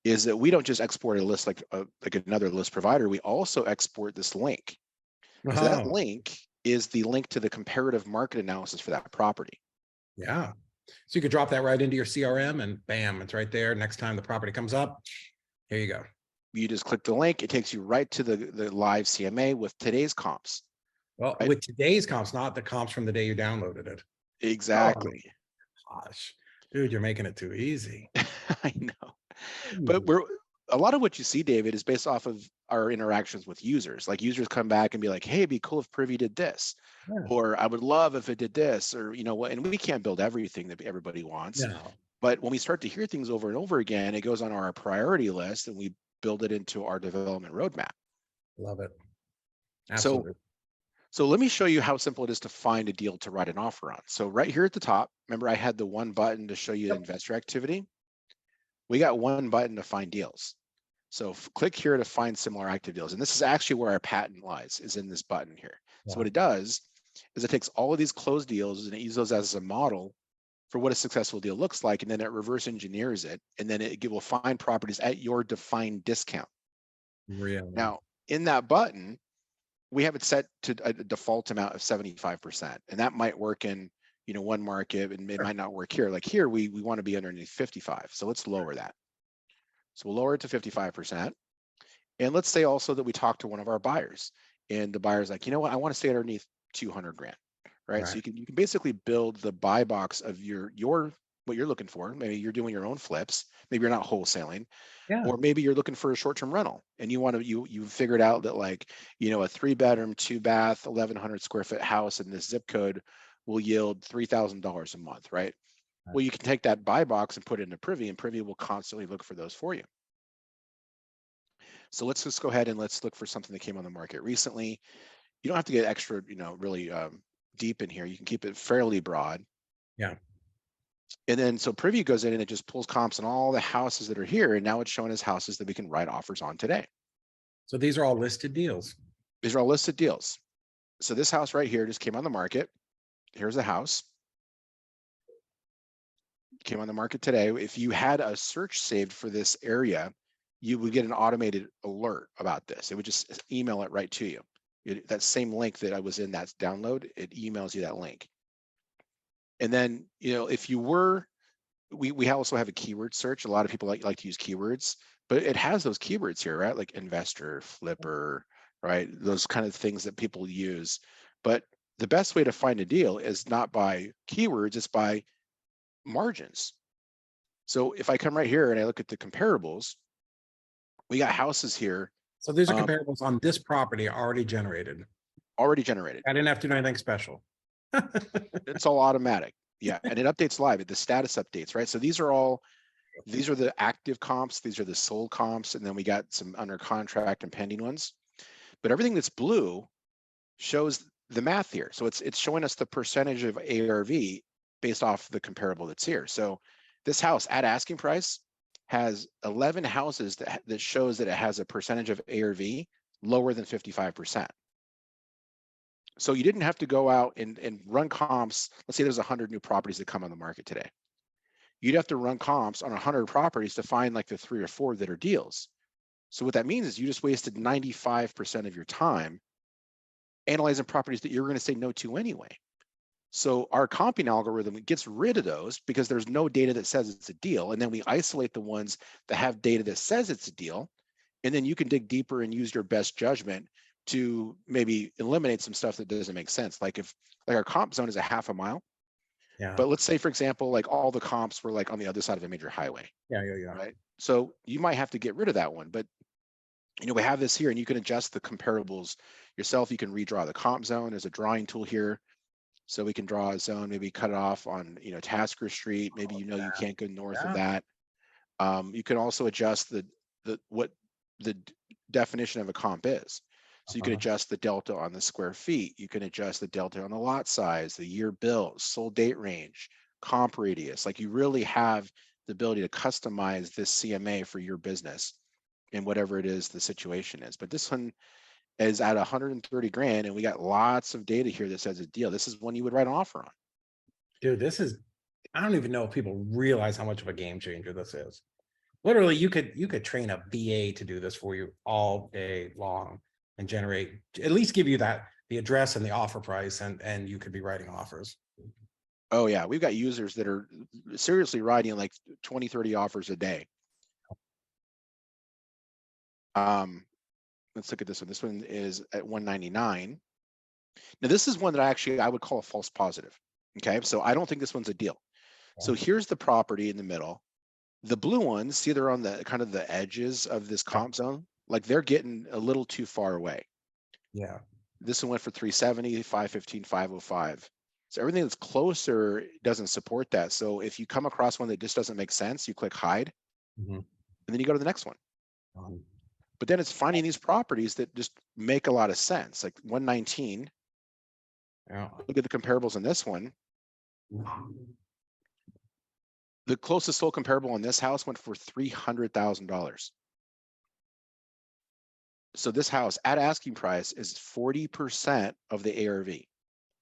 is that we don't just export a list like another list provider. We also export this link. So that Oh, link is the link to the comparative market analysis for that property. yeah. So you could drop that right into your CRM and bam, it's right there. Next time the property comes up, here you go. You just click the link, it takes you right to the live CMA with today's comps. Well, Right? with today's comps, not the comps from the day you downloaded it. Oh Exactly. gosh. Dude, you're making it too easy. I know. But Easy. we're a lot of what you see, David, is based off of our interactions with users. Like users come back and be like, "Hey, it'd be cool if Privy did this," Yeah. or "I would love if it did this," or what. And we can't build everything that everybody wants. No. But when we start to hear things over and over again, it goes on our priority list, and we build it into our development roadmap. Love it. So, Absolutely. so let me show you how simple it is to find a deal to write an offer on. So right here at the top, remember I had the one button to show you Yep. investor activity. We got one button to find deals. So click here to find similar active deals. And this is actually where our patent lies, is in this button here. So Yeah. what it does is it takes all of these closed deals and it uses those as a model for what a successful deal looks like. And then it reverse engineers it. And then it will find properties at your defined discount. Really. Now, in that button, we have it set to a default amount of 75%. And that might work in one market and it Sure. might not work here. Like here, we want to be underneath 55. So let's lower that. So we'll lower it to 55%. And let's say also that we talk to one of our buyers and the buyer's like, you know what, I want to stay underneath 200 grand, right? So Right. you can basically build the buy box of your what you're looking for. Maybe you're doing your own flips. Maybe you're not wholesaling, Yeah. or maybe you're looking for a short-term rental and you want to you figured out that like, a 3-bedroom, 2-bath, 1,100 square foot house in this zip code will yield $3,000 a month, right? Right. Well, you can take that buy box and put it into Privy, and Privy will constantly look for those for you. So let's just go ahead and let's look for something that came on the market recently. You don't have to get extra, really deep in here. You can keep it fairly broad. Yeah. And then so Privy goes in and it just pulls comps on all the houses that are here. And now it's showing us houses that we can write offers on today. So these are all listed deals. These are all listed deals. So this house right here just came on the market. Here's a house. Came on the market today. If you had a search saved for this area, you would get an automated alert about this. It would just email it right to you. That same link that I was in, that download, it emails you that link. And then, if you were, we also have a keyword search. A lot of people like to use keywords, but it has those keywords here, right? Like investor, flipper, right? Those kind of things that people use. But the best way to find a deal is not by keywords, it's by margins. So if I come right here and I look at the comparables, we got houses here So these are comparables on this property already generated. already generated. I didn't have to do anything special. It's all automatic. Yeah, and it updates live. The status updates, right? So these are the active comps. These are the sold comps, and then we got some under contract and pending ones. But everything that's blue shows the math here. So it's showing us the percentage of ARV based off the comparable that's here. So this house at asking price has 11 houses that shows that it has a percentage of ARV lower than 55%. So you didn't have to go out and run comps. Let's say there's 100 new properties that come on the market today. You'd have to run comps on 100 properties to find like the 3 or 4 that are deals. So what that means is you just wasted 95% of your time analyzing properties that you're going to say no to anyway. So our comping algorithm gets rid of those because there's no data that says it's a deal. And then we isolate the ones that have data that says it's a deal. And then you can dig deeper and use your best judgment to maybe eliminate some stuff that doesn't make sense. Like our comp zone is a half a mile, Yeah. but let's say, for example, like all the comps were like on the other side of a major highway. Yeah. Right. So you might have to get rid of that one, but we have this here and you can adjust the comparables yourself. You can redraw the comp zone. There's a drawing tool here. So we can draw a zone, maybe cut it off on, Tasker Street. Maybe, you can't go north of that. You can also adjust what the definition of a comp is. So you can adjust the delta on the square feet. You can adjust the delta on the lot size, the year built, sold date range, comp radius. Like you really have the ability to customize this CMA for your business and whatever it is the situation is. But this one is at 130 grand, and we got lots of data here that says a deal. This is one you would write an offer on. Dude, I don't even know if people realize how much of a game changer this is. Literally, you could train a VA to do this for you all day long and generate, at least give you the address and the offer price, and you could be writing offers. Oh yeah, we've got users that are seriously writing like 20, 30 offers a day. Let's look at this one. This one is at 199. Now this is one that I would call a false positive. Okay, so I don't think this one's a deal. So here's the property in the middle. The blue ones, see, they're on the kind of the edges of this comp zone. Like they're getting a little too far away. Yeah. This one went for 370, 515, 505. So everything that's closer doesn't support that. So if you come across one that just doesn't make sense, you click hide, and then you go to the next one. But then it's finding these properties that just make a lot of sense. Like 119. Yeah. Look at the comparables on this one. The closest sold comparable on this house went for $300,000. So this house at asking price is 40% of the ARV.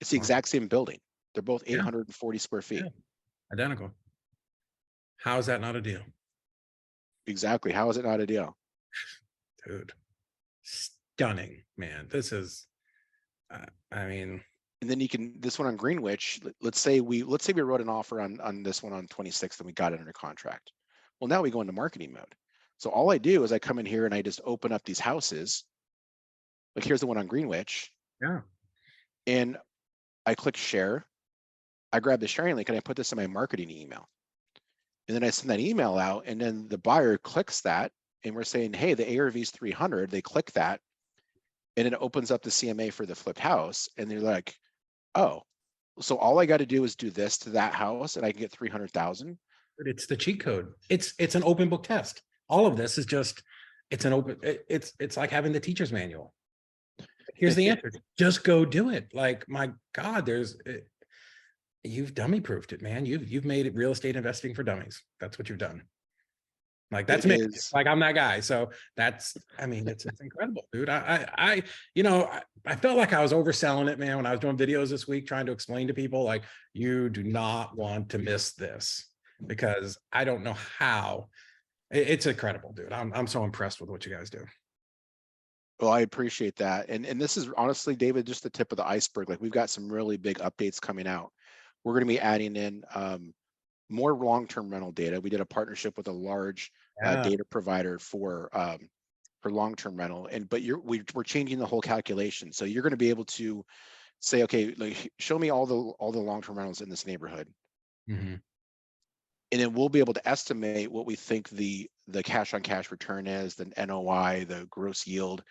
It's the exact same building. They're both 840 square feet. Yeah. Identical. How is that not a deal? Exactly. How is it not a deal? Dude, stunning, man. This is, I mean, and then you can, this one on Greenwich, let's say we wrote an offer on this one on 26th and we got it under contract. Well, now we go into marketing mode. So all I do is I come in here and I just open up these houses. Like here's the one on Greenwich. Yeah. And I click share. I grab the sharing link and I put this in my marketing email. And then I send that email out and then the buyer clicks that and we're saying, hey, the ARV is 300. They click that and it opens up the CMA for the flipped house. And they're like, oh, so all I got to do is do this to that house and I can get 300,000. It's the cheat code. It's an open book test. All of this is just, it's an open, it's like having the teacher's manual. Here's the answer. Just go do it. Like, my God, you've dummy proofed it, man. You've made it real estate investing for dummies. That's what you've done. Like, that's me. Like, I'm that guy. So that's, I mean, it's incredible, dude. I felt like I was overselling it, man, when I was doing videos this week, trying to explain to people, like, you do not want to miss this, because I don't know how. It's incredible, dude. I'm so impressed with what you guys do. Well, I appreciate that. And this is honestly, David, just the tip of the iceberg. Like, we've got some really big updates coming out. We're going to be adding in more long-term rental data. We did a partnership with a large data provider for long-term rental, but we're changing the whole calculation. So you're going to be able to say, okay, like, show me all the long-term rentals in this neighborhood, and then we'll be able to estimate what we think the cash-on-cash return is, the NOI, the gross yield,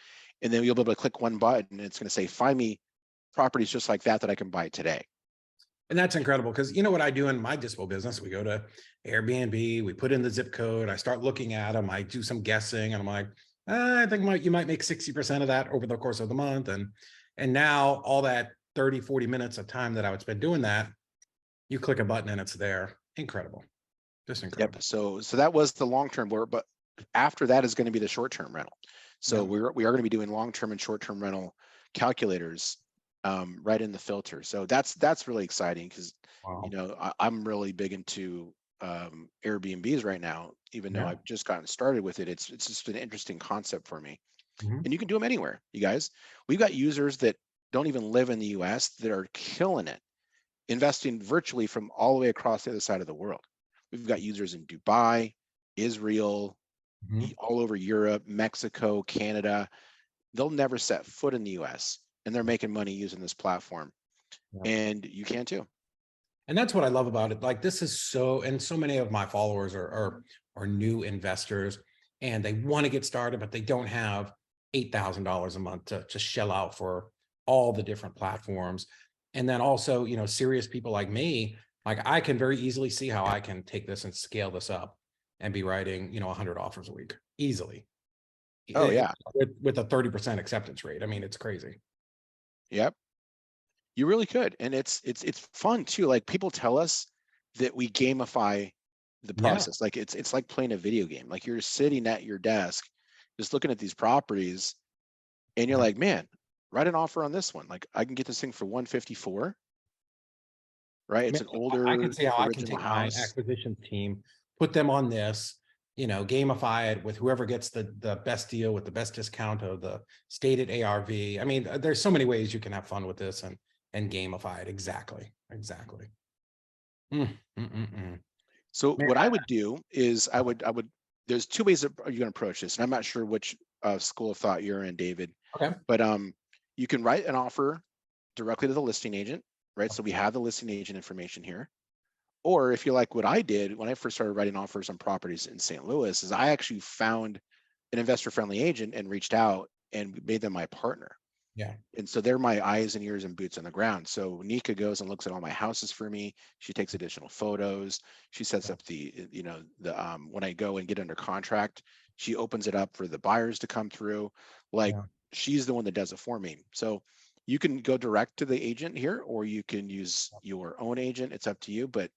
and then you'll be able to click one button and it's going to say, find me properties just like that I can buy today. And that's incredible, because you know what I do in my dispo business? We go to Airbnb, we put in the zip code, I start looking at them, I do some guessing, and I'm like, I think you might make 60% of that over the course of the month. And now all that 30, 40 minutes of time that I would spend doing that, you click a button and it's there. Incredible. Just incredible. Yep. So that was the long-term work, but after that is going to be the short-term rental. So we are going to be doing long-term and short-term rental calculators right in the filter. So that's really exciting, because you know, I'm really big into Airbnbs right now, even though I've just gotten started with it. It's just an interesting concept for me. And you can do them anywhere, you guys. We've got users that don't even live in the US that are killing it, investing virtually from all the way across the other side of the world. We've got users in Dubai, Israel, all over Europe, Mexico, Canada. They'll never set foot in the US, and they're making money using this platform. And you can too. And that's what I love about it. Like, this is so many of my followers are new investors, and they want to get started, but they don't have $8,000 a month to shell out for all the different platforms. And then also, you know, serious people like me, like, I can very easily see how I can take this and scale this up and be writing, you know, 100 offers a week easily. Oh yeah. With a 30% acceptance rate. I mean, it's crazy. Yep. You really could. And it's fun too. Like, people tell us that we gamify the process. Like, it's like playing a video game. Like, you're sitting at your desk just looking at these properties and you're like, man, write an offer on this one. Like, I can get this thing for 154. Right? It's an older, I can see how I can original take my house. acquisition team, put them on this, you know, gamify it with whoever gets the best deal with the best discount of the stated ARV. I mean, there's so many ways you can have fun with this and gamify it. Exactly. So what I would do is I would there's two ways that you're going to approach this, and I'm not sure which school of thought you're in, David. Okay. But you can write an offer directly to the listing agent, right? So we have the listing agent information here. Or if you like what I did when I first started writing offers on properties in St. Louis, is I actually found an investor friendly agent and reached out and made them my partner. Yeah. And so they're my eyes and ears and boots on the ground. So Nika goes and looks at all my houses for me. She takes additional photos. She sets Yeah. up when I go and get under contract, she opens it up for the buyers to come through. Like, Yeah. she's the one that does it for me. So you can go direct to the agent here, or you can use your own agent. It's up to you, but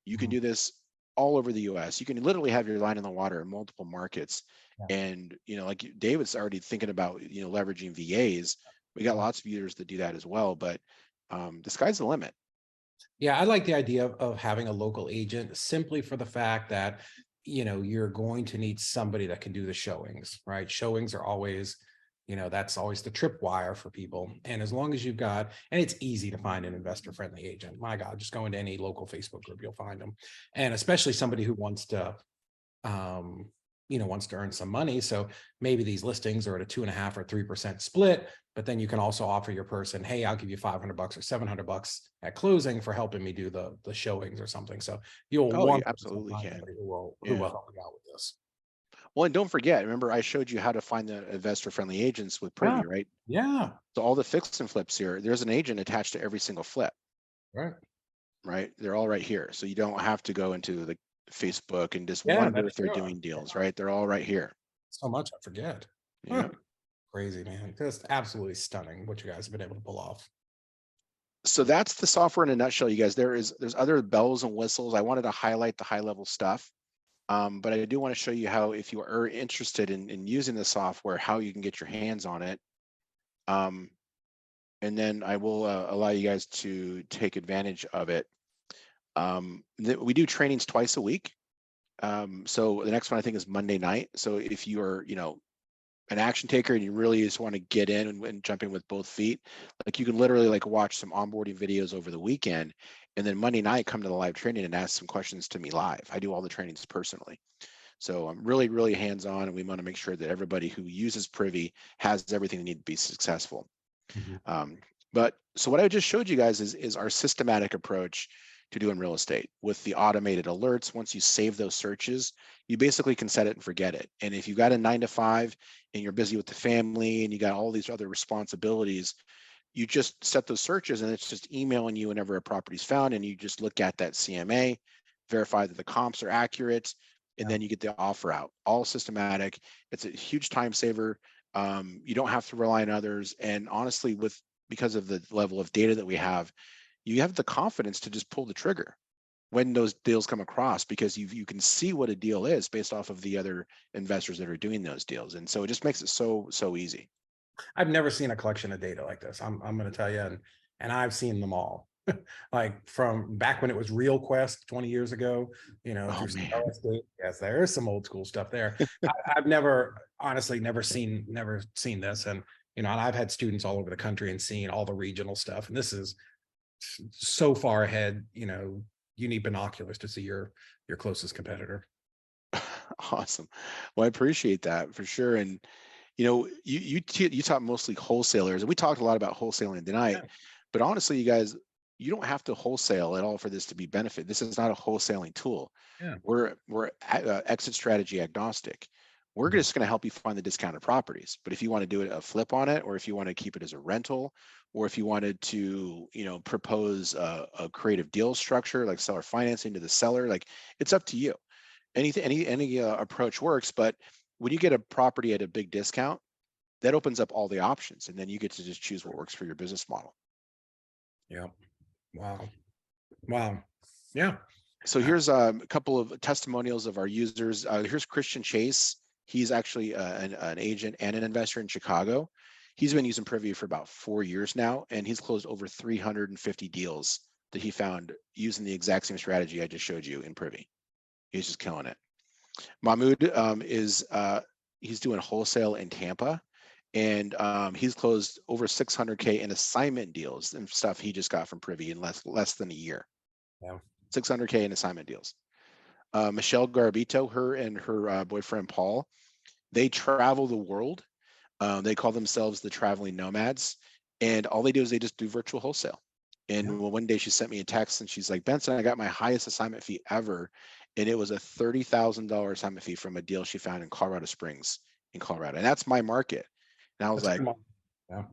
you can Mhm. do this all over the US. You can literally have your line in the water in multiple markets. Yeah. And, like David's already thinking about, leveraging VAs. We got Yeah. lots of users that do that as well, but the sky's the limit. Yeah, I like the idea of having a local agent simply for the fact that, you're going to need somebody that can do the showings, right? Showings are always, that's always the tripwire for people. And as long as you've got, and it's easy to find an investor friendly agent. My God, just go into any local Facebook group, you'll find them. And especially somebody who um, wants to earn some money. So maybe these listings are at a 2.5 or 3% split, but then you can also offer your person, hey, I'll give you $500 or $700 at closing for helping me do the showings or something. So you'll Oh, you 100% absolutely find can. somebody who will Yeah. help you out with this. Well, and don't forget, remember I showed you how to find the investor friendly agents with Yeah. Privy, right? Yeah. So all the fix and flips here, there's an agent attached to every single flip, Right. right? They're all right here. So you don't have to go into the Facebook and just Yeah, wonder that's if they're true. doing deals, right? They're all right here. So much I forget. Yeah. Huh. Crazy, man. Just absolutely stunning what you guys have been able to pull off. So that's the software in a nutshell, you guys. There's other bells and whistles. I wanted to highlight the high level stuff. But I do want to show you how, if you are interested in using the software, how you can get your hands on it. Um, and then I will allow you guys to take advantage of it. We do trainings twice a week. So the next one I think is Monday night. So if you are, an action taker and you really just want to get in and jump in with both feet, like you can literally like watch some onboarding videos over the weekend, and then Monday night come to the live training and ask some questions to me live. I do all the trainings personally. So I'm really, really hands-on, and we want to make sure that everybody who uses Privy has everything they need to be successful. Mhm. But so what I just showed you guys is our systematic approach to doing real estate with the automated alerts. Once you save those searches, you basically can set it and forget it. And if you've got a 9 to 5 and you're busy with the family and you got all these other responsibilities, you just set those searches and it's just emailing you whenever a property's found, and you just look at that CMA, verify that the comps are accurate, and Yeah. then you get the offer out. All systematic. It's a huge time saver. You don't have to rely on others. And honestly, because of the level of data that we have, you have the confidence to just pull the trigger when those deals come across, because you can see what a deal is based off of the other investors that are doing those deals. And so it just makes it so easy. I've never seen a collection of data like this. I'm going to tell you, and I've seen them all. Like from back when it was RealQuest 20 years ago, Oh through man. LSD. Yes, there is some old school stuff there. I've never, honestly, never seen this, and I've had students all over the country and seen all the regional stuff, and this is so far ahead. You need binoculars to see your closest competitor. Awesome. Well, I appreciate that for sure. And you taught mostly wholesalers, and we talked a lot about wholesaling tonight. Yeah. But honestly, you guys, you don't have to wholesale at all for this to be benefit. This is not a wholesaling tool. Yeah. We're exit strategy agnostic. We're Mhm. just going to help you find the discounted properties. But if you want to do a flip on it, or if you want to keep it as a rental, or if you wanted to, propose a creative deal structure like seller financing to the seller, like it's up to you. Anything, any approach works. But when you get a property at a big discount, that opens up all the options, and then you get to just choose what works for your business model. Yeah. Wow. Wow. Yeah. So Uh, here's a couple of testimonials of our users. Here's Christian Chase. He's actually an agent and an investor in Chicago. He's been using Privy for about 4 years now, and he's closed over 350 deals that he found using the exact same strategy I just showed you in Privy. He's just killing it. Mahmoud he's doing wholesale in Tampa, and he's closed over 600K in assignment deals and stuff he just got from Privy in less than a year. yeah. 600K in assignment deals. Michelle Garbito, her and her boyfriend Paul, they travel the world. They call themselves the traveling nomads, and all they do is they just do virtual wholesale. And well, one day she sent me a text and she's like, Benson, I got my highest assignment fee ever. And it was a $30,000 assignment fee from a deal she found in Colorado Springs in Colorado. And that's my market. And I was That's like, good. Yeah.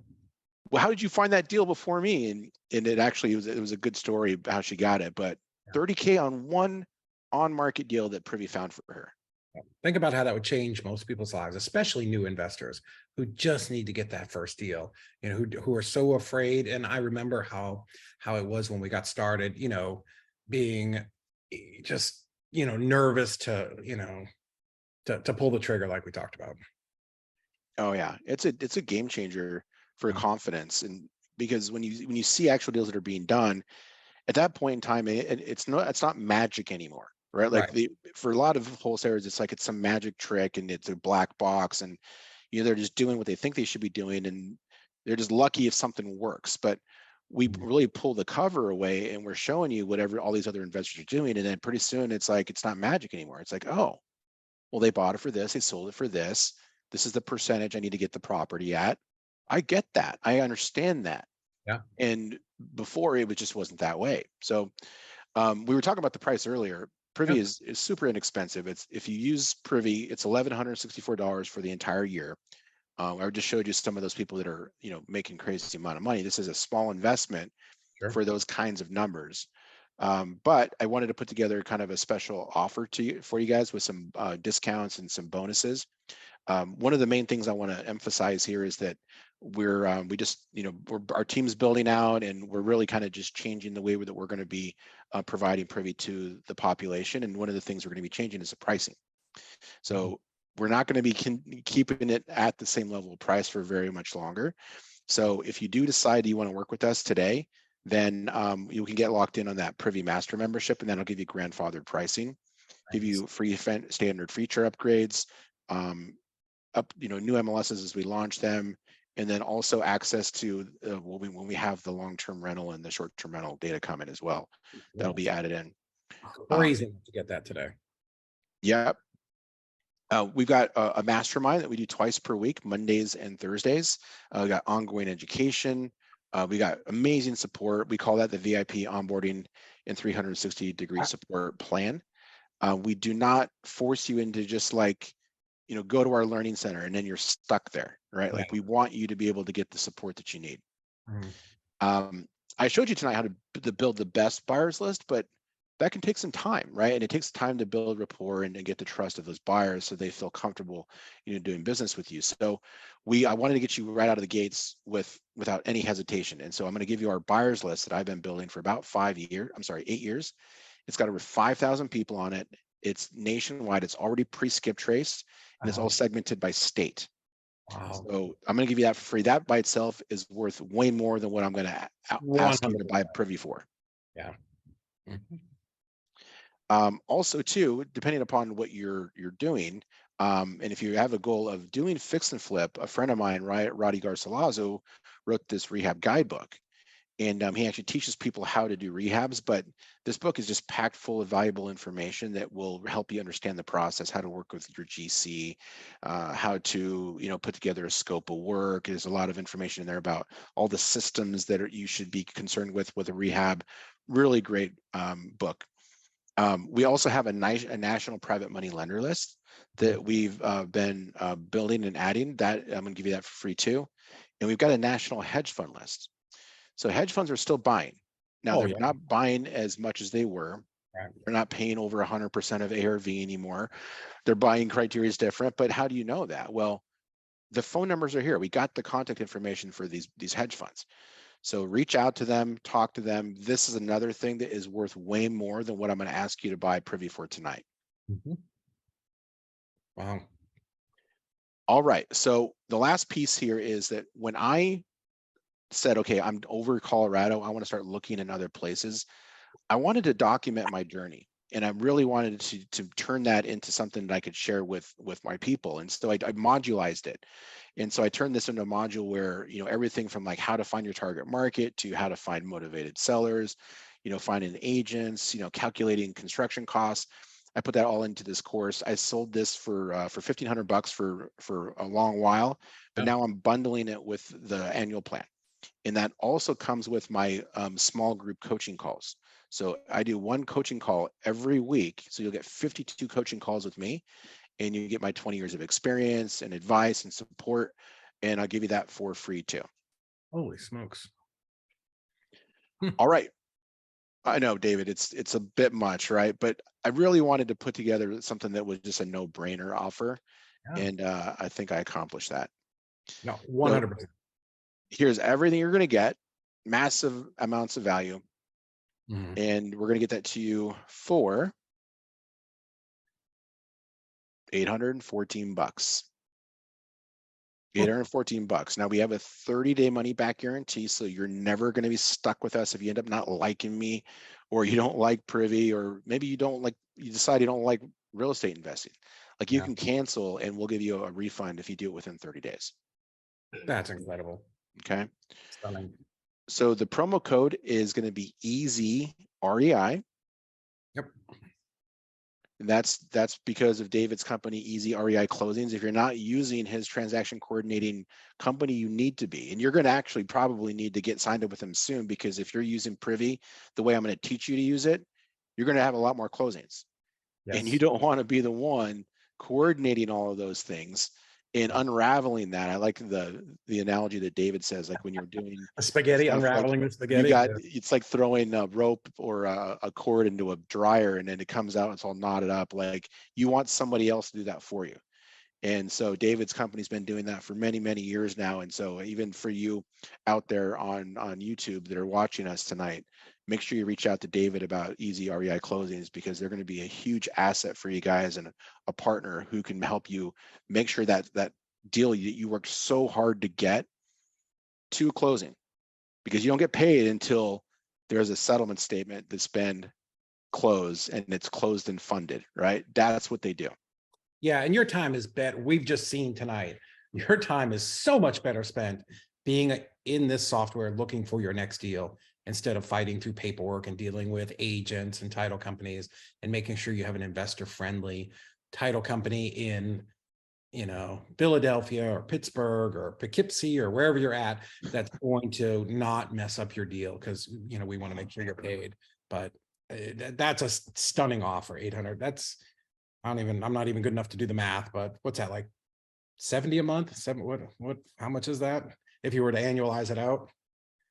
well, how did you find that deal before me? And it actually was a good story how she got it, but 30K on one on market deal that Privy found for her. Think about how that would change most people's lives, especially new investors who just need to get that first deal, who are so afraid. And I remember how it was when we got started, being just, nervous to pull the trigger like we talked about. Oh yeah, it's a game changer for confidence. And because when you see actual deals that are being done, at that point in time, it's not magic anymore, right? Like for a lot of wholesalers, it's like it's some magic trick and it's a black box, and they're just doing what they think they should be doing, and they're just lucky if something works. But we really pull the cover away and we're showing you whatever all these other investors are doing, and then pretty soon it's like it's not magic anymore. It's like, oh, well, they bought it for this, they sold it for this. This is the percentage I need to get the property at. I get that. I understand that. Yeah. And before it just wasn't that way. So we were talking about the price earlier. Privy is super inexpensive. It's if you use Privy, it's $1,164 for the entire year. I just showed you some of those people that are making crazy amount of money. This is a small investment for those kinds of numbers. But I wanted to put together kind of a special offer for you guys with some discounts and some bonuses. One of the main things I want to emphasize here is that our team's building out, and we're really kind of just changing the way that we're going to be providing Privy to the population. And one of the things we're going to be changing is the pricing. So we're not going to be keeping it at the same level of price for very much longer. So if you do decide you want to work with us today, then you can get locked in on that Privy Master membership, and then I'll give you grandfathered pricing, give you free standard feature upgrades, new MLSs as we launch them, and then also access to when we have the long-term rental and the short-term rental data coming as well. That'll be added in. Crazy to get that today. Yep. We've got a mastermind that we do twice per week, Mondays and Thursdays. We got ongoing education. We got amazing support. We call that the VIP onboarding and 360-degree support plan. We do not force you into just like, go to our learning center and then you're stuck there, right? Like we want you to be able to get the support that you need. I showed you tonight how to build the best buyers list, but that can take some time, right? And it takes time to build rapport and get the trust of those buyers so they feel comfortable, doing business with you. So I wanted to get you right out of the gates without any hesitation. And so I'm going to give you our buyers list that I've been building for about 8 years. It's got over 5,000 people on it. It's nationwide. It's already pre-skip traced, and it's all segmented by state. Wow. So I'm going to give you that for free. That by itself is worth way more than what I'm going to ask you to buy Privy for. Yeah. Also, too, depending upon what you're doing, and if you have a goal of doing fix and flip, a friend of mine, Roddy Garcilaso, wrote this rehab guidebook. And he actually teaches people how to do rehabs, but this book is just packed full of valuable information that will help you understand the process, how to work with your GC, how to, put together a scope of work. There's a lot of information in there about all the systems that you should be concerned with a rehab. Really great book. We also have a national private money lender list that we've been building and adding. That I'm going to give you that for free too. And we've got a national hedge fund list. So hedge funds are still buying. Now they're not buying as much as they were. They're not paying over 100% of ARV anymore. Their buying criteria is different, but how do you know that? Well, the phone numbers are here. We got the contact information for these hedge funds. So reach out to them, talk to them. This is another thing that is worth way more than what I'm going to ask you to buy Privy for tonight. Wow. All right. So the last piece here is that when I said, okay, I'm over Colorado, I want to start looking in other places, I wanted to document my journey. And I really wanted to turn that into something that I could share with my people. And so I modularized it. And so I turned this into a module where, everything from like how to find your target market to how to find motivated sellers, finding agents, calculating construction costs. I put that all into this course. I sold this for $1,500 for a long while, but now I'm bundling it with the annual plan. And that also comes with my small group coaching calls. So I do one coaching call every week. So you'll get 52 coaching calls with me, and you get my 20 years of experience and advice and support. And I'll give you that for free too. Holy smokes. All right. I know, David, it's a bit much, right? But I really wanted to put together something that was just a no-brainer offer. Yeah. And I think I accomplished that. No, So 100%. here's everything you're going to get, massive amounts of value. Mhm. And we're going to get that to you for $814. $814. Now we have a 30-day money back guarantee, so you're never going to be stuck with us if you end up not liking me, or you don't like Privy, or maybe you decide you don't like real estate investing. Like, you Yeah. can cancel and we'll give you a refund if you do it within 30 days. That's incredible. Okay. Stunning. So the promo code is going to be EASY REI. Yep. And that's because of David's company, Easy REI Closings. If you're not using his transaction coordinating company, you need to be. And you're going to actually probably need to get signed up with him soon, because if you're using Privy the way I'm going to teach you to use it, you're going to have a lot more closings. And you Yes. don't want to be the one coordinating all of those things and unraveling that. I like the analogy that David says, like when you're doing A spaghetti, stuff, like unraveling the you spaghetti. got, Yeah. it's like throwing a rope or a cord into a dryer, and then it comes out, it's all knotted up. Like, you want somebody else to do that for you. And so David's company's been doing that for many, many years now. And so even for you out there on YouTube that are watching us tonight, make sure you reach out to David about Easy REI Closings, because they're going to be a huge asset for you guys, and a partner who can help you make sure that that deal that you worked so hard to get to closing, because you don't get paid until there's a settlement statement that's been closed, and it's closed and funded, right? That's what they do. Yeah, and your time is better. We've just seen tonight, your time is so much better spent being in this software looking for your next deal, instead of fighting through paperwork and dealing with agents and title companies, and making sure you have an investor-friendly title company in, Philadelphia or Pittsburgh or Poughkeepsie or wherever you're at, that's going to not mess up your deal, because we want to make sure you're paid. But that's a stunning offer. 800. That's, I'm not even good enough to do the math, but what's that, like 70 a month? How much is that if you were to annualize it out?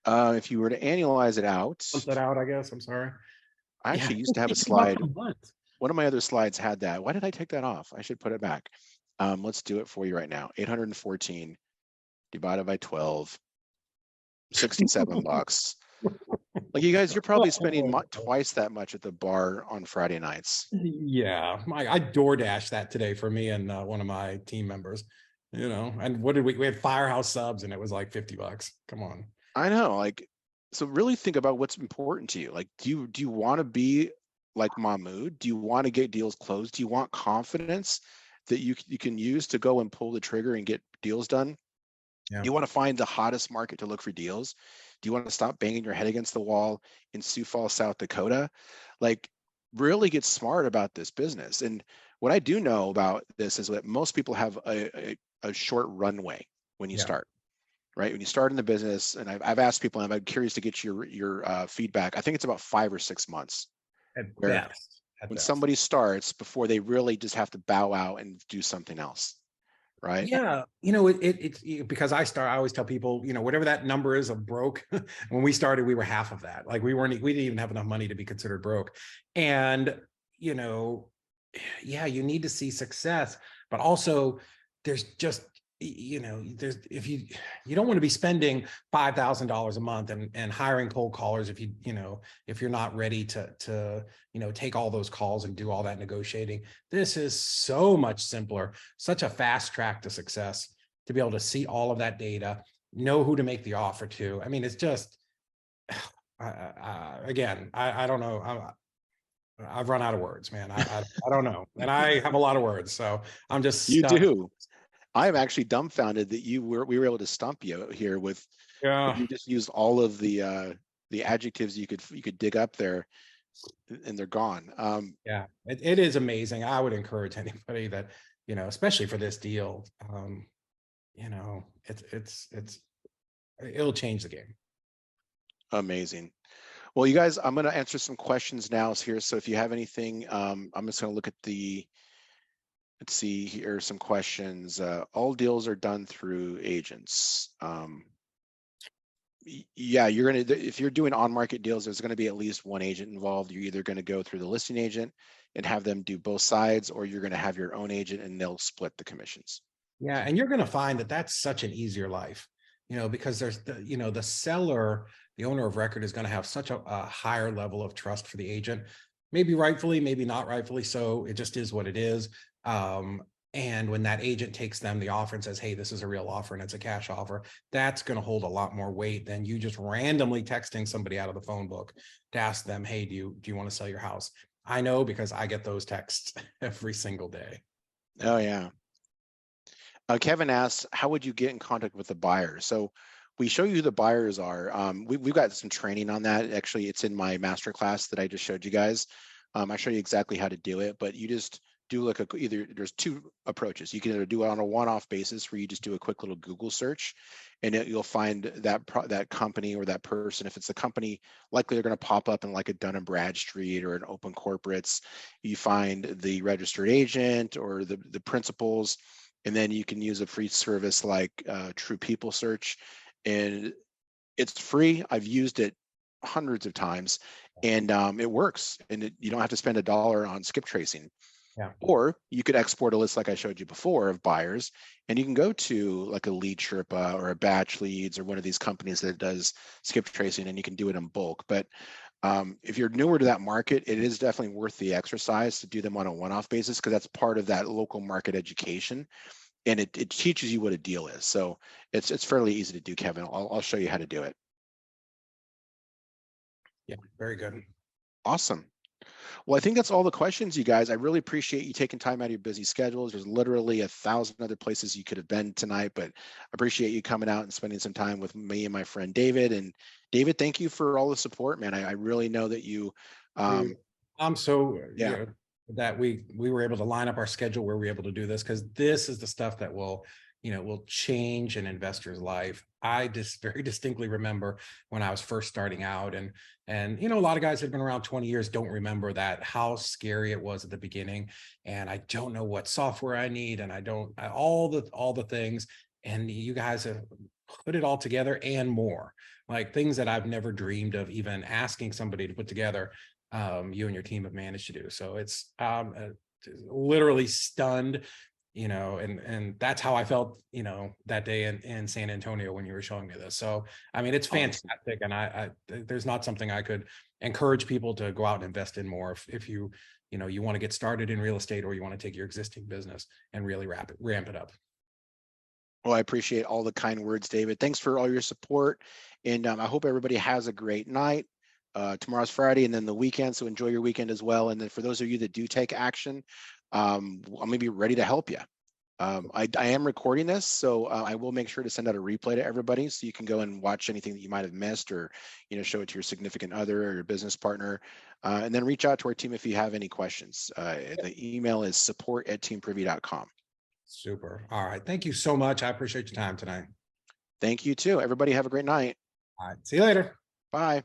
If you were to annualize it out, Month that out, I guess. I'm sorry. I Yeah, actually used to have a 50 bucks slide. a month. One of my other slides had that. Why did I take that off? I should put it back. Let's do it for you right now. 814 divided by 12, 67 bucks. Like, you guys, you're probably spending twice that much at the bar on Friday nights. Yeah, I DoorDash that today for me and one of my team members. And what did we had Firehouse subs, and it was like 50 bucks. Come on. I know, like, so really think about what's important to you. Like, do you want to be like Mahmoud? Do you want to get deals closed? Do you want confidence that you can use to go and pull the trigger and get deals done? Yeah. Do you want to find the hottest market to look for deals? Do you want to stop banging your head against the wall in Sioux Falls, South Dakota? Like, really get smart about this business. And what I do know about this is that most people have a short runway when you Yeah. start, right? When you start in the business, and I've asked people, and I'm curious to get your feedback. I think it's about 5 or 6 months At where best. At when best. somebody starts before they really just have to bow out and do something else, right? Yeah, it's because I always tell people, whatever that number is of broke, when we started, we were half of that. Like, we didn't even have enough money to be considered broke. And, yeah, you need to see success, but also there's just, there's, if you don't want to be spending $5,000 a month and hiring cold callers if you're not ready to take all those calls and do all that negotiating. This is so much simpler, such a fast track to success, to be able to see all of that data, know who to make the offer to. I mean, it's just, again, I don't know. I've run out of words, man. I don't know. And I have a lot of words, so I'm just You stuck. do. I'm actually dumbfounded that we were able to stump you here with Yeah. you just used all of the adjectives you could dig up there, and they're gone. Yeah, it is amazing. I would encourage anybody that, especially for this deal, it's it'll change the game. Amazing. Well, you guys, I'm going to answer some questions now here. So if you have anything, I'm just going to look at let's see, here are some questions. All deals are done through agents. Yeah, if you're doing on-market deals, there's going to be at least one agent involved. You're either going to go through the listing agent and have them do both sides, or you're going to have your own agent and they'll split the commissions. Yeah, and you're going to find that that's such an easier life, because there's the seller, the owner of record is going to have such a higher level of trust for the agent, maybe rightfully, maybe not rightfully so. It just is what it is. And when that agent takes them the offer and says, hey, this is a real offer and it's a cash offer, that's going to hold a lot more weight than you just randomly texting somebody out of the phone book to ask them, hey, do you want to sell your house? I know, because I get those texts every single day. Oh, yeah. Kevin asks, how would you get in contact with the buyer? So we show you who the buyers are. We've got some training on that. Actually, it's in my masterclass that I just showed you guys. I show you exactly how to do it, but you just do there's two approaches. You can either do it on a one-off basis where you just do a quick little Google search, and you'll find that company or that person. If it's a company, likely they're going to pop up in like a Dun & Bradstreet or an Open Corporates. You find the registered agent or the principals, and then you can use a free service like True People Search, and it's free. I've used it hundreds of times, and it works, and you don't have to spend $1 on skip tracing. Yeah. Or you could export a list like I showed you before of buyers, and you can go to like a Lead Sherpa or a Batch Leads or one of these companies that does skip tracing, and you can do it in bulk. But if you're newer to that market, it is definitely worth the exercise to do them on a one-off basis, because that's part of that local market education, and it teaches you what a deal is. So it's fairly easy to do, Kevin. I'll show you how to do it. Yeah, very good. Awesome. Well, I think that's all the questions, you guys. I really appreciate you taking time out of your busy schedules. There's literally 1,000 other places you could have been tonight, but I appreciate you coming out and spending some time with me and my friend David. And David, thank you for all the support, man. I really know that you. I'm so Yeah. That we were able to line up our schedule where we were able to do this, because this is the stuff that will change an investor's life. I just very distinctly remember when I was first starting out, and a lot of guys that have been around 20 years don't remember how scary it was at the beginning. And I don't know what software I need, and all the things, and you guys have put it all together and more, like things that I've never dreamed of even asking somebody to put together. You and your team have managed to do. So it's literally stunned, and that's how I felt, that day in San Antonio when you were showing me this. So, I mean, it's fantastic. And I there's not something I could encourage people to go out and invest in more if you want to get started in real estate, or you want to take your existing business and really ramp it up. Well, I appreciate all the kind words, David. Thanks for all your support. And I hope everybody has a great night. Tomorrow's Friday, and then the weekend, so enjoy your weekend as well. And then for those of you that do take action, I'm going to be ready to help you. I am recording this, so I will make sure to send out a replay to everybody, so you can go and watch anything that you might have missed, or show it to your significant other or your business partner, and then reach out to our team if you have any questions. The email is support@teamprivy.com. Super. All right. Thank you so much. I appreciate your time tonight. Thank you too. Everybody have a great night. All right. See you later. Bye.